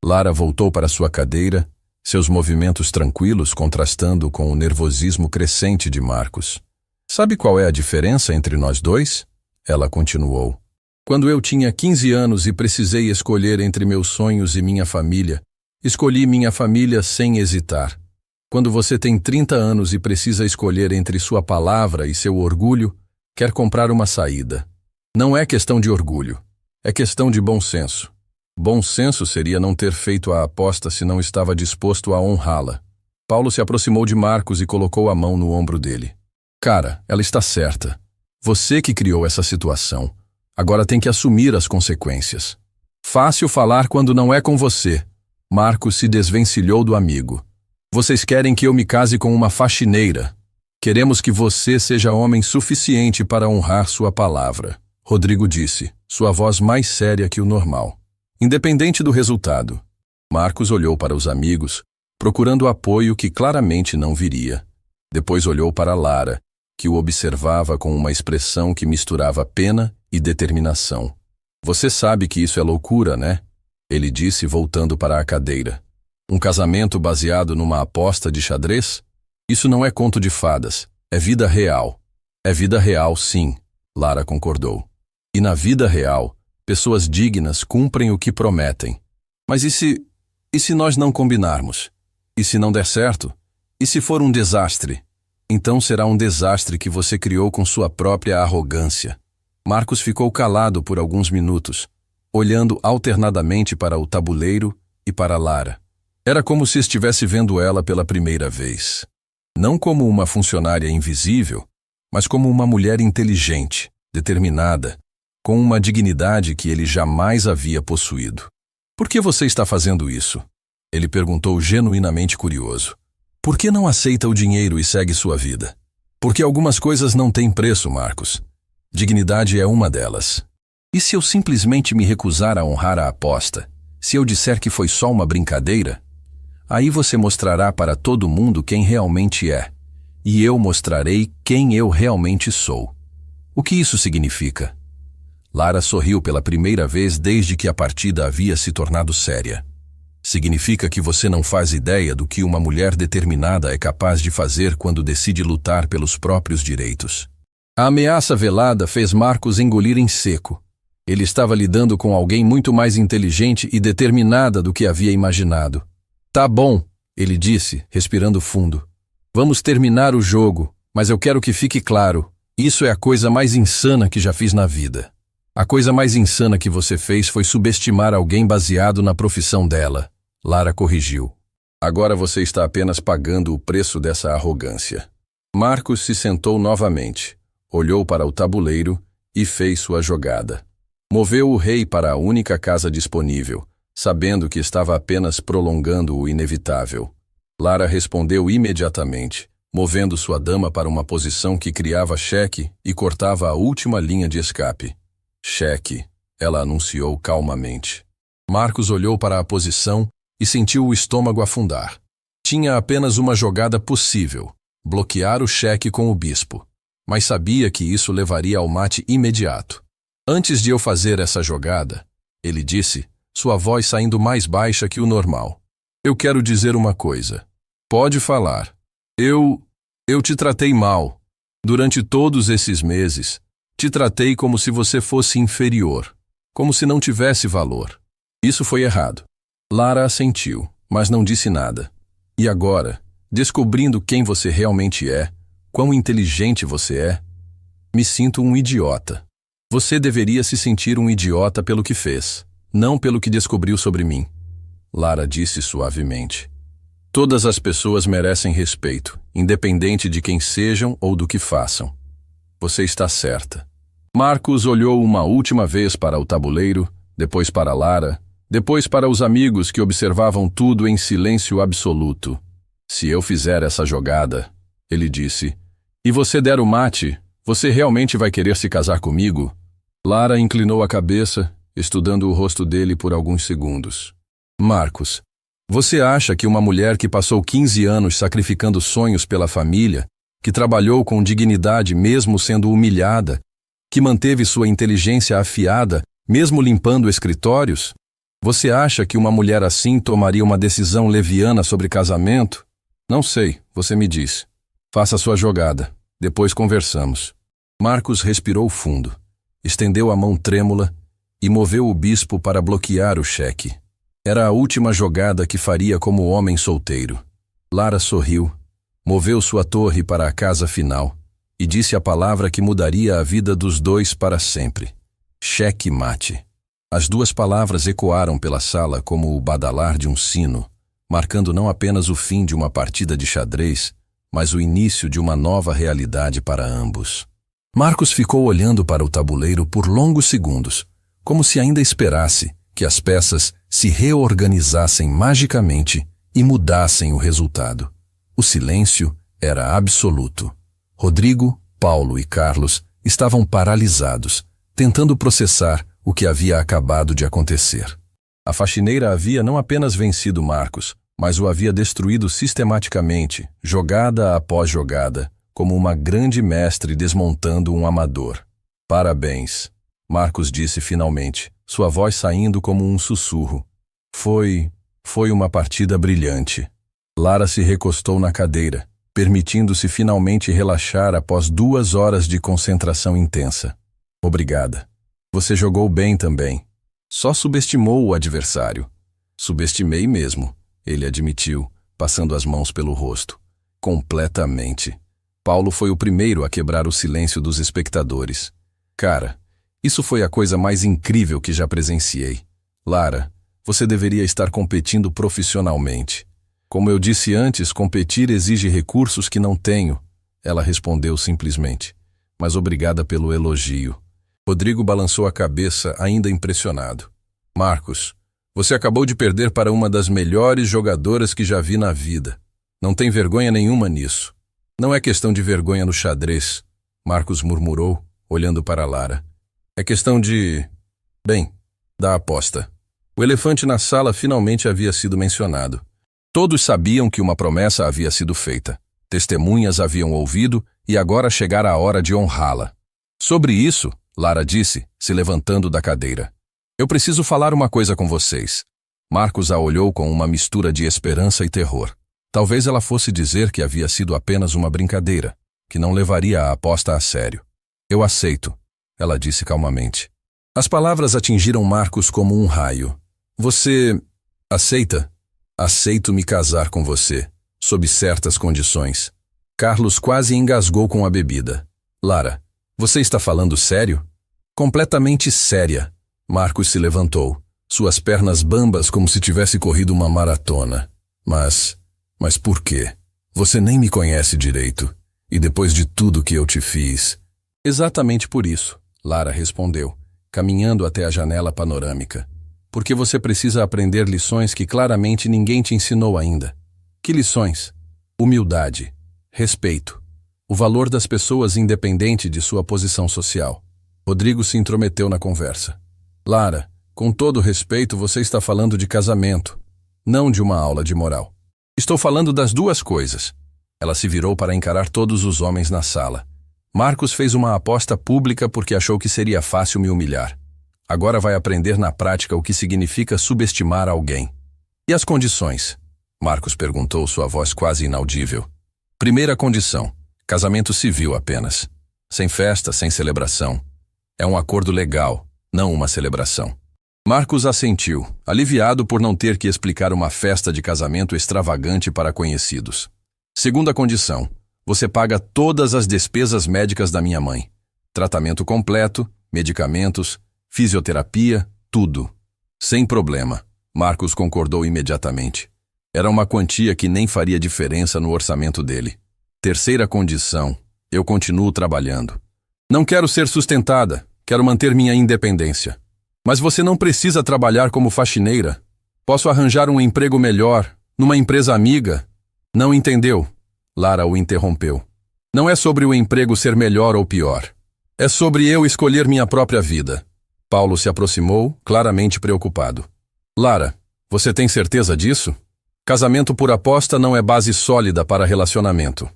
Lara voltou para sua cadeira, seus movimentos tranquilos contrastando com o nervosismo crescente de Marcos. Sabe qual é a diferença entre nós dois? Ela continuou. Quando eu tinha 15 anos e precisei escolher entre meus sonhos e minha família, escolhi minha família sem hesitar. Quando você tem 30 anos e precisa escolher entre sua palavra e seu orgulho, quer comprar uma saída. Não é questão de orgulho, é questão de bom senso. Bom senso seria não ter feito a aposta se não estava disposto a honrá-la. Paulo se aproximou de Marcos e colocou a mão no ombro dele. Cara, ela está certa. Você que criou essa situação. Agora tem que assumir as consequências. Fácil falar quando não é com você. Marcos se desvencilhou do amigo. Vocês querem que eu me case com uma faxineira. Queremos que você seja homem suficiente para honrar sua palavra. Rodrigo disse, sua voz mais séria que o normal. Independente do resultado. Marcos olhou para os amigos, procurando apoio que claramente não viria. Depois olhou para Lara, que o observava com uma expressão que misturava pena e determinação. Você sabe que isso é loucura, né? Ele disse voltando para a cadeira. Um casamento baseado numa aposta de xadrez? Isso não é conto de fadas, é vida real. É vida real, sim, Lara concordou. E na vida real, pessoas dignas cumprem o que prometem. Mas e se nós não combinarmos? E se não der certo? E se for um desastre? Então será um desastre que você criou com sua própria arrogância. Marcos ficou calado por alguns minutos, olhando alternadamente para o tabuleiro e para Lara. Era como se estivesse vendo ela pela primeira vez. Não como uma funcionária invisível, mas como uma mulher inteligente, determinada, com uma dignidade que ele jamais havia possuído. Por que você está fazendo isso? Ele perguntou genuinamente curioso. Por que não aceita o dinheiro e segue sua vida? Porque algumas coisas não têm preço, Marcos. Dignidade é uma delas. E se eu simplesmente me recusar a honrar a aposta? Se eu disser que foi só uma brincadeira? Aí você mostrará para todo mundo quem realmente é. E eu mostrarei quem eu realmente sou. O que isso significa? Lara sorriu pela primeira vez desde que a partida havia se tornado séria. Significa que você não faz ideia do que uma mulher determinada é capaz de fazer quando decide lutar pelos próprios direitos. A ameaça velada fez Marcos engolir em seco. Ele estava lidando com alguém muito mais inteligente e determinada do que havia imaginado. Tá bom, ele disse, respirando fundo. Vamos terminar o jogo, mas eu quero que fique claro. Isso é a coisa mais insana que já fiz na vida. A coisa mais insana que você fez foi subestimar alguém baseado na profissão dela. Lara corrigiu. Agora você está apenas pagando o preço dessa arrogância. Marcos se sentou novamente, olhou para o tabuleiro e fez sua jogada. Moveu o rei para a única casa disponível, sabendo que estava apenas prolongando o inevitável. Lara respondeu imediatamente, movendo sua dama para uma posição que criava cheque e cortava a última linha de escape. Cheque, ela anunciou calmamente. Marcos olhou para a posição e sentiu o estômago afundar. Tinha apenas uma jogada possível, bloquear o cheque com o bispo, mas sabia que isso levaria ao mate imediato. Antes de eu fazer essa jogada, ele disse, sua voz saindo mais baixa que o normal. Eu quero dizer uma coisa. Pode falar. Eu te tratei mal. Durante todos esses meses, te tratei como se você fosse inferior, como se não tivesse valor. Isso foi errado. Lara assentiu, mas não disse nada. E agora, descobrindo quem você realmente é, quão inteligente você é, me sinto um idiota. Você deveria se sentir um idiota pelo que fez, não pelo que descobriu sobre mim. Lara disse suavemente. Todas as pessoas merecem respeito, independente de quem sejam ou do que façam. Você está certa. Marcos olhou uma última vez para o tabuleiro, depois para Lara, depois para os amigos que observavam tudo em silêncio absoluto. Se eu fizer essa jogada, ele disse, e você der o mate, você realmente vai querer se casar comigo? Lara inclinou a cabeça, estudando o rosto dele por alguns segundos. Marcos, você acha que uma mulher que passou 15 anos sacrificando sonhos pela família, que trabalhou com dignidade mesmo sendo humilhada, que manteve sua inteligência afiada, mesmo limpando escritórios? Você acha que uma mulher assim tomaria uma decisão leviana sobre casamento? Não sei, você me diz. Faça sua jogada, depois conversamos. Marcos respirou fundo, estendeu a mão trêmula e moveu o bispo para bloquear o cheque. Era a última jogada que faria como homem solteiro. Lara sorriu, moveu sua torre para a casa final e disse a palavra que mudaria a vida dos dois para sempre. Cheque mate. As duas palavras ecoaram pela sala como o badalar de um sino, marcando não apenas o fim de uma partida de xadrez, mas o início de uma nova realidade para ambos. Marcos ficou olhando para o tabuleiro por longos segundos, como se ainda esperasse que as peças se reorganizassem magicamente e mudassem o resultado. O silêncio era absoluto. Rodrigo, Paulo e Carlos estavam paralisados, tentando processar o que havia acabado de acontecer. A faxineira havia não apenas vencido Marcos, mas o havia destruído sistematicamente, jogada após jogada, como uma grande mestre desmontando um amador. Parabéns, Marcos disse finalmente, sua voz saindo como um sussurro. Foi uma partida brilhante. Lara se recostou na cadeira, permitindo-se finalmente relaxar após 2 horas de concentração intensa. Obrigada. Você jogou bem também. Só subestimou o adversário. Subestimei mesmo, ele admitiu, passando as mãos pelo rosto. Completamente. Paulo foi o primeiro a quebrar o silêncio dos espectadores. Cara, isso foi a coisa mais incrível que já presenciei. Lara, você deveria estar competindo profissionalmente. Como eu disse antes, competir exige recursos que não tenho. Ela respondeu simplesmente. Mas obrigada pelo elogio. Rodrigo balançou a cabeça, ainda impressionado. Marcos, você acabou de perder para uma das melhores jogadoras que já vi na vida. Não tem vergonha nenhuma nisso. Não é questão de vergonha no xadrez, Marcos murmurou, olhando para Lara. É questão da aposta. O elefante na sala finalmente havia sido mencionado. Todos sabiam que uma promessa havia sido feita. Testemunhas haviam ouvido e agora chegara a hora de honrá-la. Sobre isso, Lara disse, se levantando da cadeira. Eu preciso falar uma coisa com vocês. Marcos a olhou com uma mistura de esperança e terror. Talvez ela fosse dizer que havia sido apenas uma brincadeira, que não levaria a aposta a sério. Eu aceito, ela disse calmamente. As palavras atingiram Marcos como um raio. Você aceita? Aceito me casar com você, sob certas condições. Carlos quase engasgou com a bebida. Lara, você está falando sério? Completamente séria. Marcos se levantou, suas pernas bambas como se tivesse corrido uma maratona. Mas por quê? Você nem me conhece direito. E depois de tudo que eu te fiz... Exatamente por isso, Lara respondeu, caminhando até a janela panorâmica. Porque você precisa aprender lições que claramente ninguém te ensinou ainda. Que lições? Humildade, respeito, o valor das pessoas independente de sua posição social. Rodrigo se intrometeu na conversa. Lara, com todo respeito, você está falando de casamento, não de uma aula de moral. Estou falando das duas coisas. Ela se virou para encarar todos os homens na sala. Marcos fez uma aposta pública porque achou que seria fácil me humilhar. Agora vai aprender na prática o que significa subestimar alguém. E as condições? Marcos perguntou, sua voz quase inaudível. Primeira condição, casamento civil apenas. Sem festa, sem celebração. É um acordo legal, não uma celebração. Marcos assentiu, aliviado por não ter que explicar uma festa de casamento extravagante para conhecidos. Segunda condição, você paga todas as despesas médicas da minha mãe. Tratamento completo, medicamentos, fisioterapia, tudo. Sem problema, Marcos concordou imediatamente. Era uma quantia que nem faria diferença no orçamento dele. Terceira condição, eu continuo trabalhando. Não quero ser sustentada, quero manter minha independência. Mas você não precisa trabalhar como faxineira. Posso arranjar um emprego melhor, numa empresa amiga. Não entendeu? Lara o interrompeu. Não é sobre o emprego ser melhor ou pior. É sobre eu escolher minha própria vida. Paulo se aproximou, claramente preocupado. Lara, você tem certeza disso? Casamento por aposta não é base sólida para relacionamento.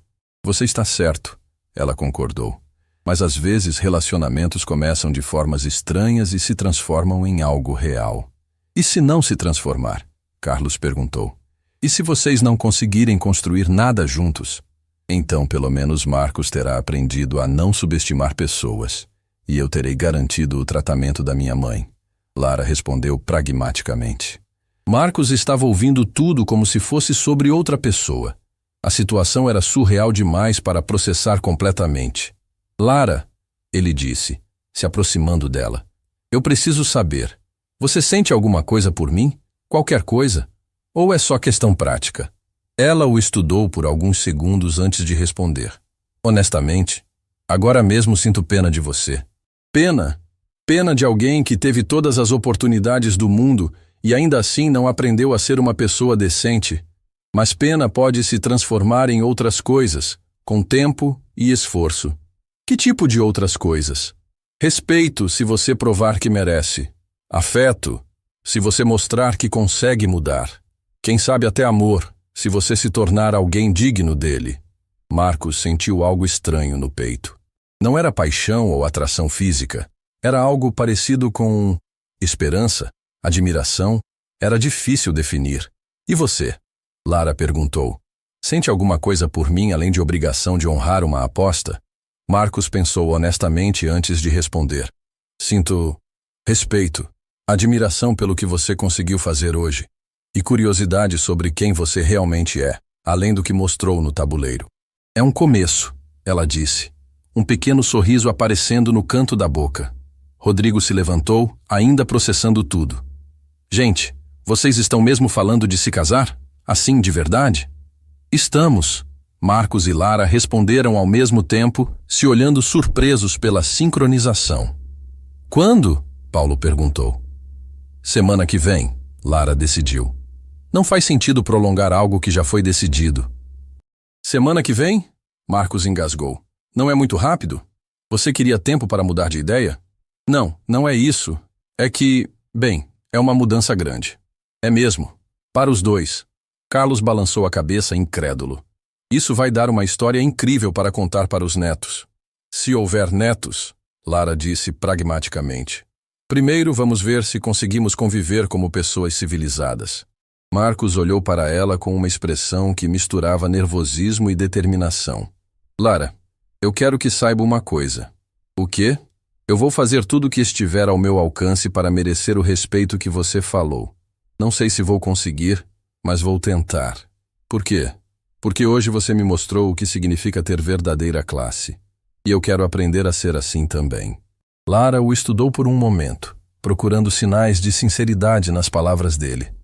Você está certo, ela concordou. Mas às vezes relacionamentos começam de formas estranhas e se transformam em algo real. E se não se transformar? Carlos perguntou. E se vocês não conseguirem construir nada juntos? Então pelo menos Marcos terá aprendido a não subestimar pessoas. E eu terei garantido o tratamento da minha mãe. Lara respondeu pragmaticamente. Marcos estava ouvindo tudo como se fosse sobre outra pessoa. A situação era surreal demais para processar completamente. Lara, ele disse, se aproximando dela. Eu preciso saber. Você sente alguma coisa por mim? Qualquer coisa? Ou é só questão prática? Ela o estudou por alguns segundos antes de responder. Honestamente, agora mesmo sinto pena de você. Pena? Pena de alguém que teve todas as oportunidades do mundo e ainda assim não aprendeu a ser uma pessoa decente. Mas pena pode se transformar em outras coisas, com tempo e esforço. Que tipo de outras coisas? Respeito, se você provar que merece. Afeto, se você mostrar que consegue mudar. Quem sabe até amor, se você se tornar alguém digno dele. Marcos sentiu algo estranho no peito. Não era paixão ou atração física. Era algo parecido com esperança, admiração. Era difícil definir. E você? Lara perguntou. Sente alguma coisa por mim além de obrigação de honrar uma aposta? Marcos pensou honestamente antes de responder. Sinto respeito, admiração pelo que você conseguiu fazer hoje e curiosidade sobre quem você realmente é, além do que mostrou no tabuleiro. É um começo, ela disse, um pequeno sorriso aparecendo no canto da boca. Rodrigo se levantou, ainda processando tudo. Gente, vocês estão mesmo falando de se casar? Assim, de verdade? Estamos. Marcos e Lara responderam ao mesmo tempo, se olhando surpresos pela sincronização. Quando? Paulo perguntou. Semana que vem, Lara decidiu. Não faz sentido prolongar algo que já foi decidido. Semana que vem? Marcos engasgou. Não é muito rápido? Você queria tempo para mudar de ideia? Não, não é isso. É que, bem, é uma mudança grande. É mesmo. Para os dois. Carlos balançou a cabeça incrédulo. Isso vai dar uma história incrível para contar para os netos. Se houver netos, Lara disse pragmaticamente. Primeiro vamos ver se conseguimos conviver como pessoas civilizadas. Marcos olhou para ela com uma expressão que misturava nervosismo e determinação. Lara, eu quero que saiba uma coisa. O quê? Eu vou fazer tudo o que estiver ao meu alcance para merecer o respeito que você falou. Não sei se vou conseguir, mas vou tentar. Por quê? Porque hoje você me mostrou o que significa ter verdadeira classe. E eu quero aprender a ser assim também. Lara o estudou por um momento, procurando sinais de sinceridade nas palavras dele.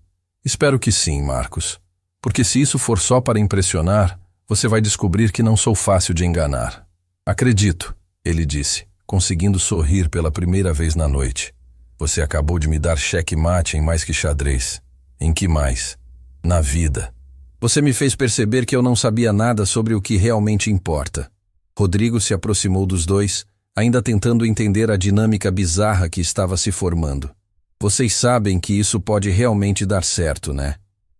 Espero que sim, Marcos. Porque se isso for só para impressionar, você vai descobrir que não sou fácil de enganar. Acredito, ele disse, conseguindo sorrir pela primeira vez na noite. Você acabou de me dar cheque-mate em Mais Que Xadrez. Em que mais? Na vida. Você me fez perceber que eu não sabia nada sobre o que realmente importa. Rodrigo se aproximou dos dois, ainda tentando entender a dinâmica bizarra que estava se formando. Vocês sabem que isso pode realmente dar certo, né?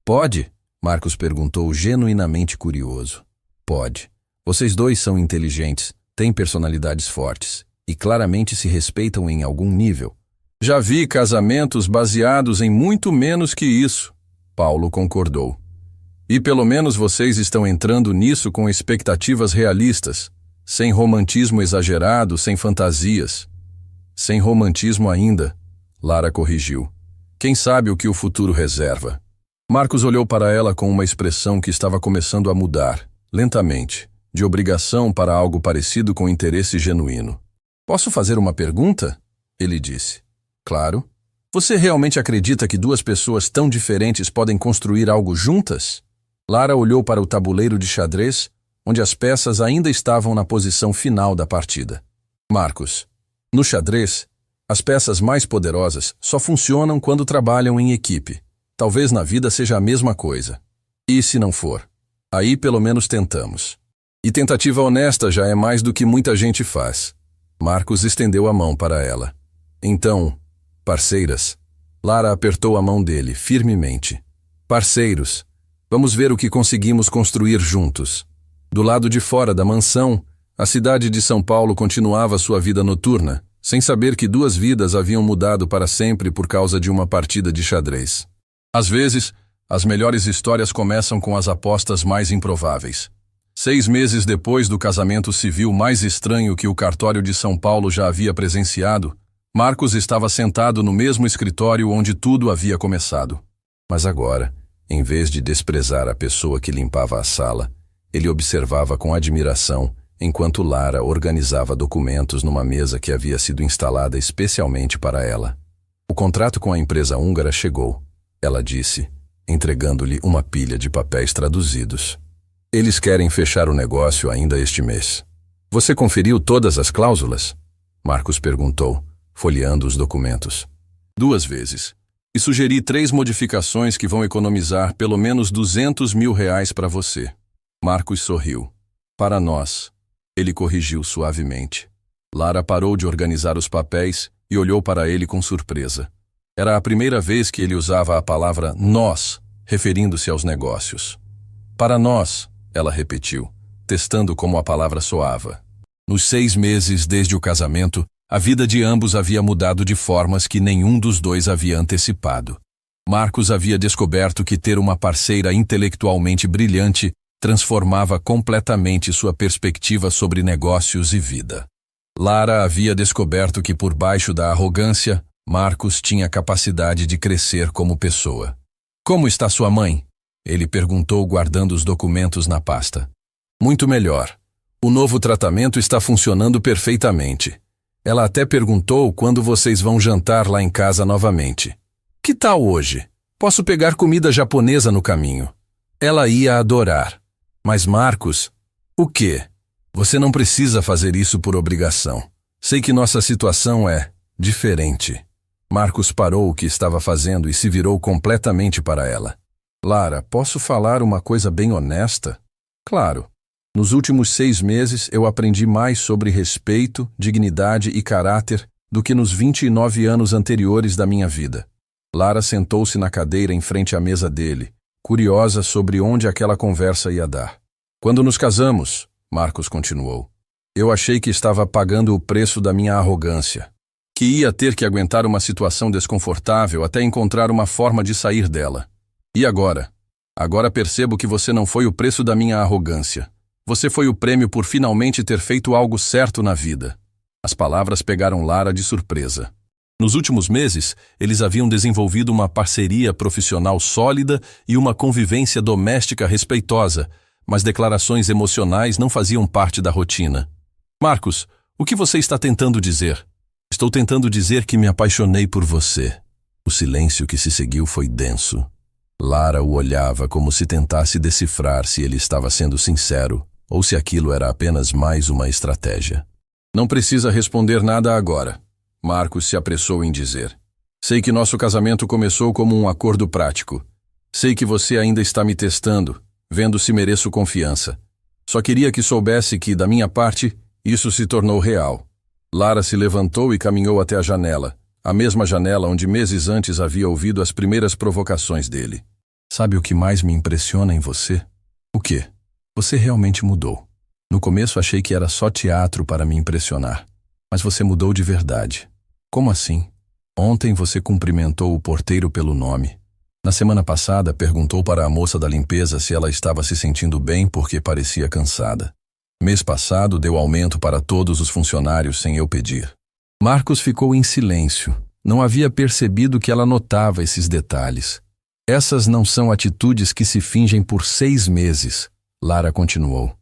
Pode? Marcos perguntou, genuinamente curioso. Pode. Vocês dois são inteligentes, têm personalidades fortes e claramente se respeitam em algum nível. Já vi casamentos baseados em muito menos que isso. Paulo concordou. E pelo menos vocês estão entrando nisso com expectativas realistas, sem romantismo exagerado, sem fantasias. Sem romantismo ainda, Lara corrigiu. Quem sabe o que o futuro reserva? Marcos olhou para ela com uma expressão que estava começando a mudar, lentamente, de obrigação para algo parecido com interesse genuíno. Posso fazer uma pergunta? Ele disse. Claro. Você realmente acredita que duas pessoas tão diferentes podem construir algo juntas? Lara olhou para o tabuleiro de xadrez, onde as peças ainda estavam na posição final da partida. Marcos, no xadrez, as peças mais poderosas só funcionam quando trabalham em equipe. Talvez na vida seja a mesma coisa. E se não for? Aí pelo menos tentamos. E tentativa honesta já é mais do que muita gente faz. Marcos estendeu a mão para ela. Então, parceiras. Lara apertou a mão dele, firmemente. Parceiros. Vamos ver o que conseguimos construir juntos. Do lado de fora da mansão, a cidade de São Paulo continuava sua vida noturna, sem saber que duas vidas haviam mudado para sempre por causa de uma partida de xadrez. Às vezes, as melhores histórias começam com as apostas mais improváveis. 6 meses depois do casamento civil mais estranho que o cartório de São Paulo já havia presenciado, Marcos estava sentado no mesmo escritório onde tudo havia começado. Mas agora, em vez de desprezar a pessoa que limpava a sala, ele observava com admiração enquanto Lara organizava documentos numa mesa que havia sido instalada especialmente para ela. O contrato com a empresa húngara chegou, ela disse, entregando-lhe uma pilha de papéis traduzidos. Eles querem fechar o negócio ainda este mês. Você conferiu todas as cláusulas? Marcos perguntou, folheando os documentos. 2 vezes. E sugeri 3 modificações que vão economizar pelo menos R$200 mil para você. Marcos sorriu. Para nós. Ele corrigiu suavemente. Lara parou de organizar os papéis e olhou para ele com surpresa. Era a primeira vez que ele usava a palavra nós, referindo-se aos negócios. Para nós, ela repetiu, testando como a palavra soava. Nos 6 meses desde o casamento, a vida de ambos havia mudado de formas que nenhum dos dois havia antecipado. Marcos havia descoberto que ter uma parceira intelectualmente brilhante transformava completamente sua perspectiva sobre negócios e vida. Lara havia descoberto que por baixo da arrogância, Marcos tinha capacidade de crescer como pessoa. "Como está sua mãe?" ele perguntou, guardando os documentos na pasta. "Muito melhor. O novo tratamento está funcionando perfeitamente. Ela até perguntou quando vocês vão jantar lá em casa novamente. Que tal hoje? Posso pegar comida japonesa no caminho." Ela ia adorar. "Mas Marcos, o quê? Você não precisa fazer isso por obrigação. Sei que nossa situação é diferente." Marcos parou o que estava fazendo e se virou completamente para ela. "Lara, posso falar uma coisa bem honesta?" "Claro. Nos últimos 6 meses eu aprendi mais sobre respeito, dignidade e caráter do que nos 29 anos anteriores da minha vida." Lara sentou-se na cadeira em frente à mesa dele, curiosa sobre onde aquela conversa ia dar. "Quando nos casamos," Marcos continuou, "eu achei que estava pagando o preço da minha arrogância, que ia ter que aguentar uma situação desconfortável até encontrar uma forma de sair dela. E agora? Agora percebo que você não foi o preço da minha arrogância. Você foi o prêmio por finalmente ter feito algo certo na vida." As palavras pegaram Lara de surpresa. Nos últimos meses, eles haviam desenvolvido uma parceria profissional sólida e uma convivência doméstica respeitosa, mas declarações emocionais não faziam parte da rotina. "Marcos, o que você está tentando dizer?" "Estou tentando dizer que me apaixonei por você." O silêncio que se seguiu foi denso. Lara o olhava como se tentasse decifrar se ele estava sendo sincero ou se aquilo era apenas mais uma estratégia. "Não precisa responder nada agora," Marcos se apressou em dizer. "Sei que nosso casamento começou como um acordo prático. Sei que você ainda está me testando, vendo se mereço confiança. Só queria que soubesse que, da minha parte, isso se tornou real." Lara se levantou e caminhou até a janela, a mesma janela onde meses antes havia ouvido as primeiras provocações dele. "Sabe o que mais me impressiona em você?" "O quê?" "Você realmente mudou. No começo achei que era só teatro para me impressionar, mas você mudou de verdade." "Como assim?" "Ontem você cumprimentou o porteiro pelo nome. Na semana passada perguntou para a moça da limpeza se ela estava se sentindo bem porque parecia cansada. Mês passado deu aumento para todos os funcionários sem eu pedir." Marcos ficou em silêncio. Não havia percebido que ela notava esses detalhes. "Essas não são atitudes que se fingem por 6 meses, Lara continuou.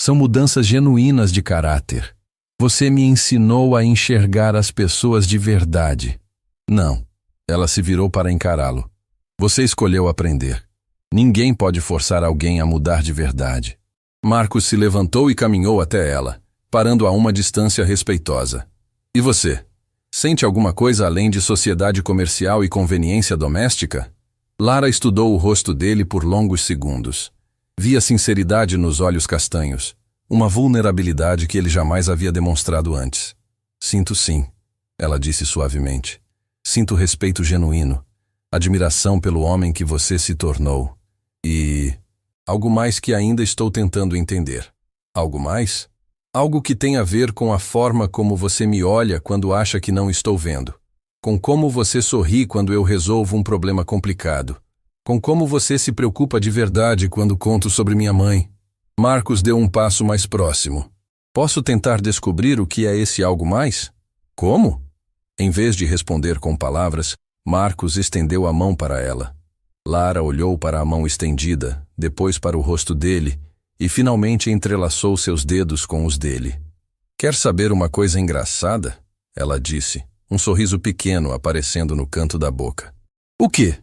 "São mudanças genuínas de caráter. Você me ensinou a enxergar as pessoas de verdade." "Não." Ela se virou para encará-lo. "Você escolheu aprender. Ninguém pode forçar alguém a mudar de verdade." Marcos se levantou e caminhou até ela, parando a uma distância respeitosa. "E você? Sente alguma coisa além de sociedade comercial e conveniência doméstica?" Lara estudou o rosto dele por longos segundos. Via sinceridade nos olhos castanhos, uma vulnerabilidade que ele jamais havia demonstrado antes. "Sinto sim," ela disse suavemente. "Sinto respeito genuíno, admiração pelo homem que você se tornou. E algo mais que ainda estou tentando entender." "Algo mais?" "Algo que tem a ver com a forma como você me olha quando acha que não estou vendo. Com como você sorri quando eu resolvo um problema complicado. Com como você se preocupa de verdade quando conto sobre minha mãe." Marcos deu um passo mais próximo. "Posso tentar descobrir o que é esse algo mais?" "Como?" Em vez de responder com palavras, Marcos estendeu a mão para ela. Lara olhou para a mão estendida, depois para o rosto dele, e finalmente entrelaçou seus dedos com os dele. "Quer saber uma coisa engraçada?" ela disse, um sorriso pequeno aparecendo no canto da boca. "O quê?"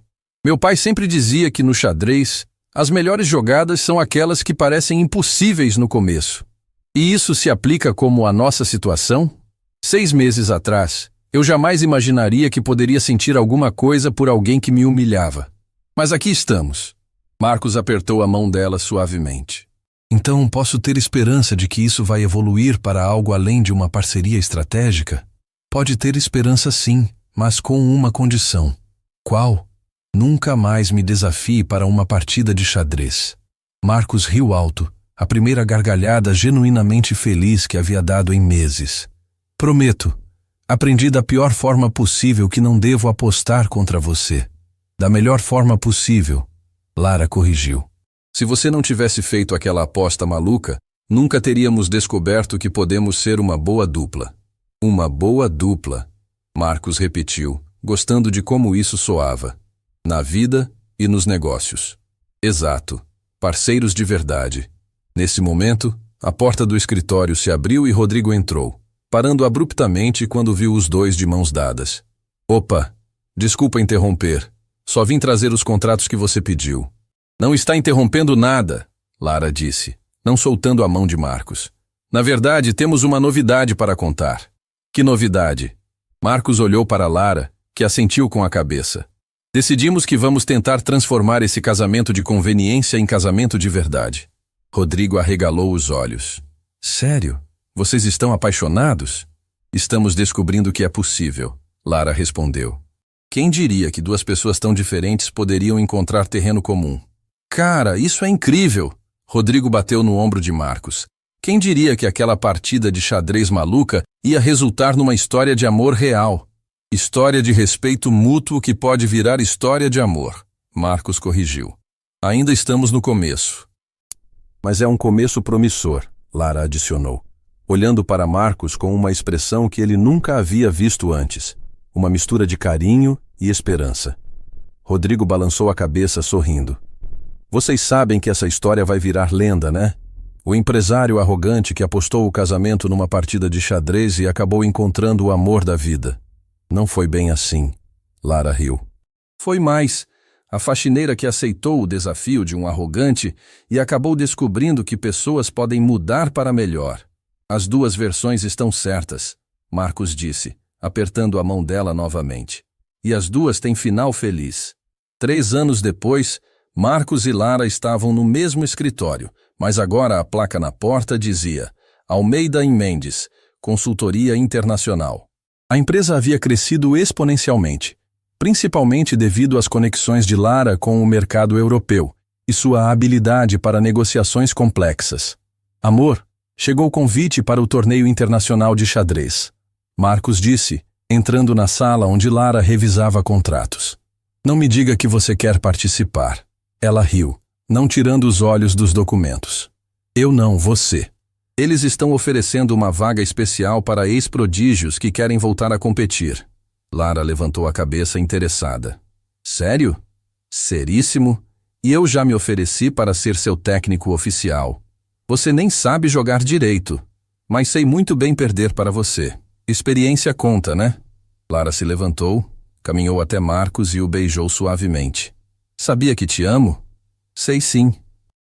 "Meu pai sempre dizia que no xadrez, as melhores jogadas são aquelas que parecem impossíveis no começo. E isso se aplica como à nossa situação? 6 meses atrás, eu jamais imaginaria que poderia sentir alguma coisa por alguém que me humilhava. Mas aqui estamos." Marcos apertou a mão dela suavemente. Então posso ter esperança de que isso vai evoluir para algo além de uma parceria estratégica? Pode ter esperança sim, mas com uma condição. Qual? Nunca mais me desafie para uma partida de xadrez. Marcos riu alto, a primeira gargalhada genuinamente feliz que havia dado em meses. Prometo. Aprendi da pior forma possível que não devo apostar contra você. Da melhor forma possível, Lara corrigiu. Se você não tivesse feito aquela aposta maluca, nunca teríamos descoberto que podemos ser uma boa dupla. Uma boa dupla, Marcos repetiu, gostando de como isso soava. Na vida e nos negócios. Exato. Parceiros de verdade. Nesse momento, a porta do escritório se abriu e Rodrigo entrou, parando abruptamente quando viu os dois de mãos dadas. Opa, desculpa interromper. Só vim trazer os contratos que você pediu. Não está interrompendo nada, Lara disse, não soltando a mão de Marcos. Na verdade, temos uma novidade para contar. Que novidade? Marcos olhou para Lara, que assentiu com a cabeça. Decidimos que vamos tentar transformar esse casamento de conveniência em casamento de verdade. Rodrigo arregalou os olhos. Sério? Vocês estão apaixonados? Estamos descobrindo que é possível, Lara respondeu. Quem diria que duas pessoas tão diferentes poderiam encontrar terreno comum? Cara, isso é incrível! Rodrigo bateu no ombro de Marcos. Quem diria que aquela partida de xadrez maluca ia resultar numa história de amor real? História de respeito mútuo que pode virar história de amor, Marcos corrigiu. Ainda estamos no começo. Mas é um começo promissor, Lara adicionou, olhando para Marcos com uma expressão que ele nunca havia visto antes, uma mistura de carinho e esperança. Rodrigo balançou a cabeça sorrindo. Vocês sabem que essa história vai virar lenda, né? O empresário arrogante que apostou o casamento numa partida de xadrez e acabou encontrando o amor da vida. Não foi bem assim, Lara riu. Foi mais. A faxineira que aceitou o desafio de um arrogante e acabou descobrindo que pessoas podem mudar para melhor. As duas versões estão certas, Marcos disse, apertando a mão dela novamente. E as duas têm final feliz. 3 anos depois, Marcos e Lara estavam no mesmo escritório, mas agora a placa na porta dizia Almeida e Mendes, Consultoria Internacional. A empresa havia crescido exponencialmente, principalmente devido às conexões de Lara com o mercado europeu e sua habilidade para negociações complexas. Amor, chegou o convite para o torneio internacional de xadrez. Marcos disse, entrando na sala onde Lara revisava contratos. Não me diga que você quer participar. Ela riu, não tirando os olhos dos documentos. Eu não, você. Eles estão oferecendo uma vaga especial para ex-prodígios que querem voltar a competir. Lara levantou a cabeça interessada. Sério? Seríssimo? E eu já me ofereci para ser seu técnico oficial. Você nem sabe jogar direito, mas sei muito bem perder para você. Experiência conta, né? Lara se levantou, caminhou até Marcos e o beijou suavemente. Sabia que te amo? Sei sim.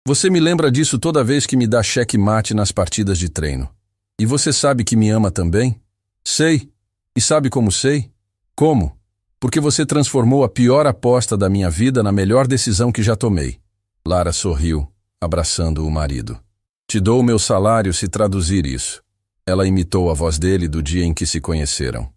Você me lembra disso toda vez que me dá checkmate nas partidas de treino. E você sabe que me ama também? Sei. E sabe como sei? Como? Porque você transformou a pior aposta da minha vida na melhor decisão que já tomei. Lara sorriu, abraçando o marido. Te dou o meu salário se traduzir isso. Ela imitou a voz dele do dia em que se conheceram.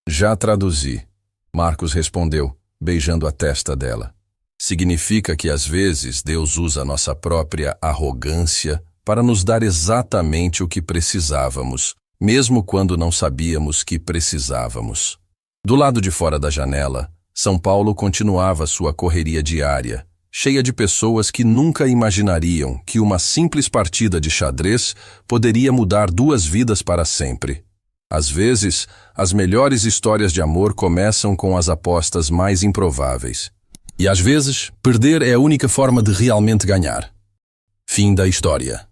Já traduzi. Marcos respondeu, beijando a testa dela. Significa que às vezes Deus usa nossa própria arrogância para nos dar exatamente o que precisávamos, mesmo quando não sabíamos que precisávamos. Do lado de fora da janela, São Paulo continuava sua correria diária, cheia de pessoas que nunca imaginariam que uma simples partida de xadrez poderia mudar 2 vidas para sempre. Às vezes, as melhores histórias de amor começam com as apostas mais improváveis. E às vezes, perder é a única forma de realmente ganhar. Fim da história.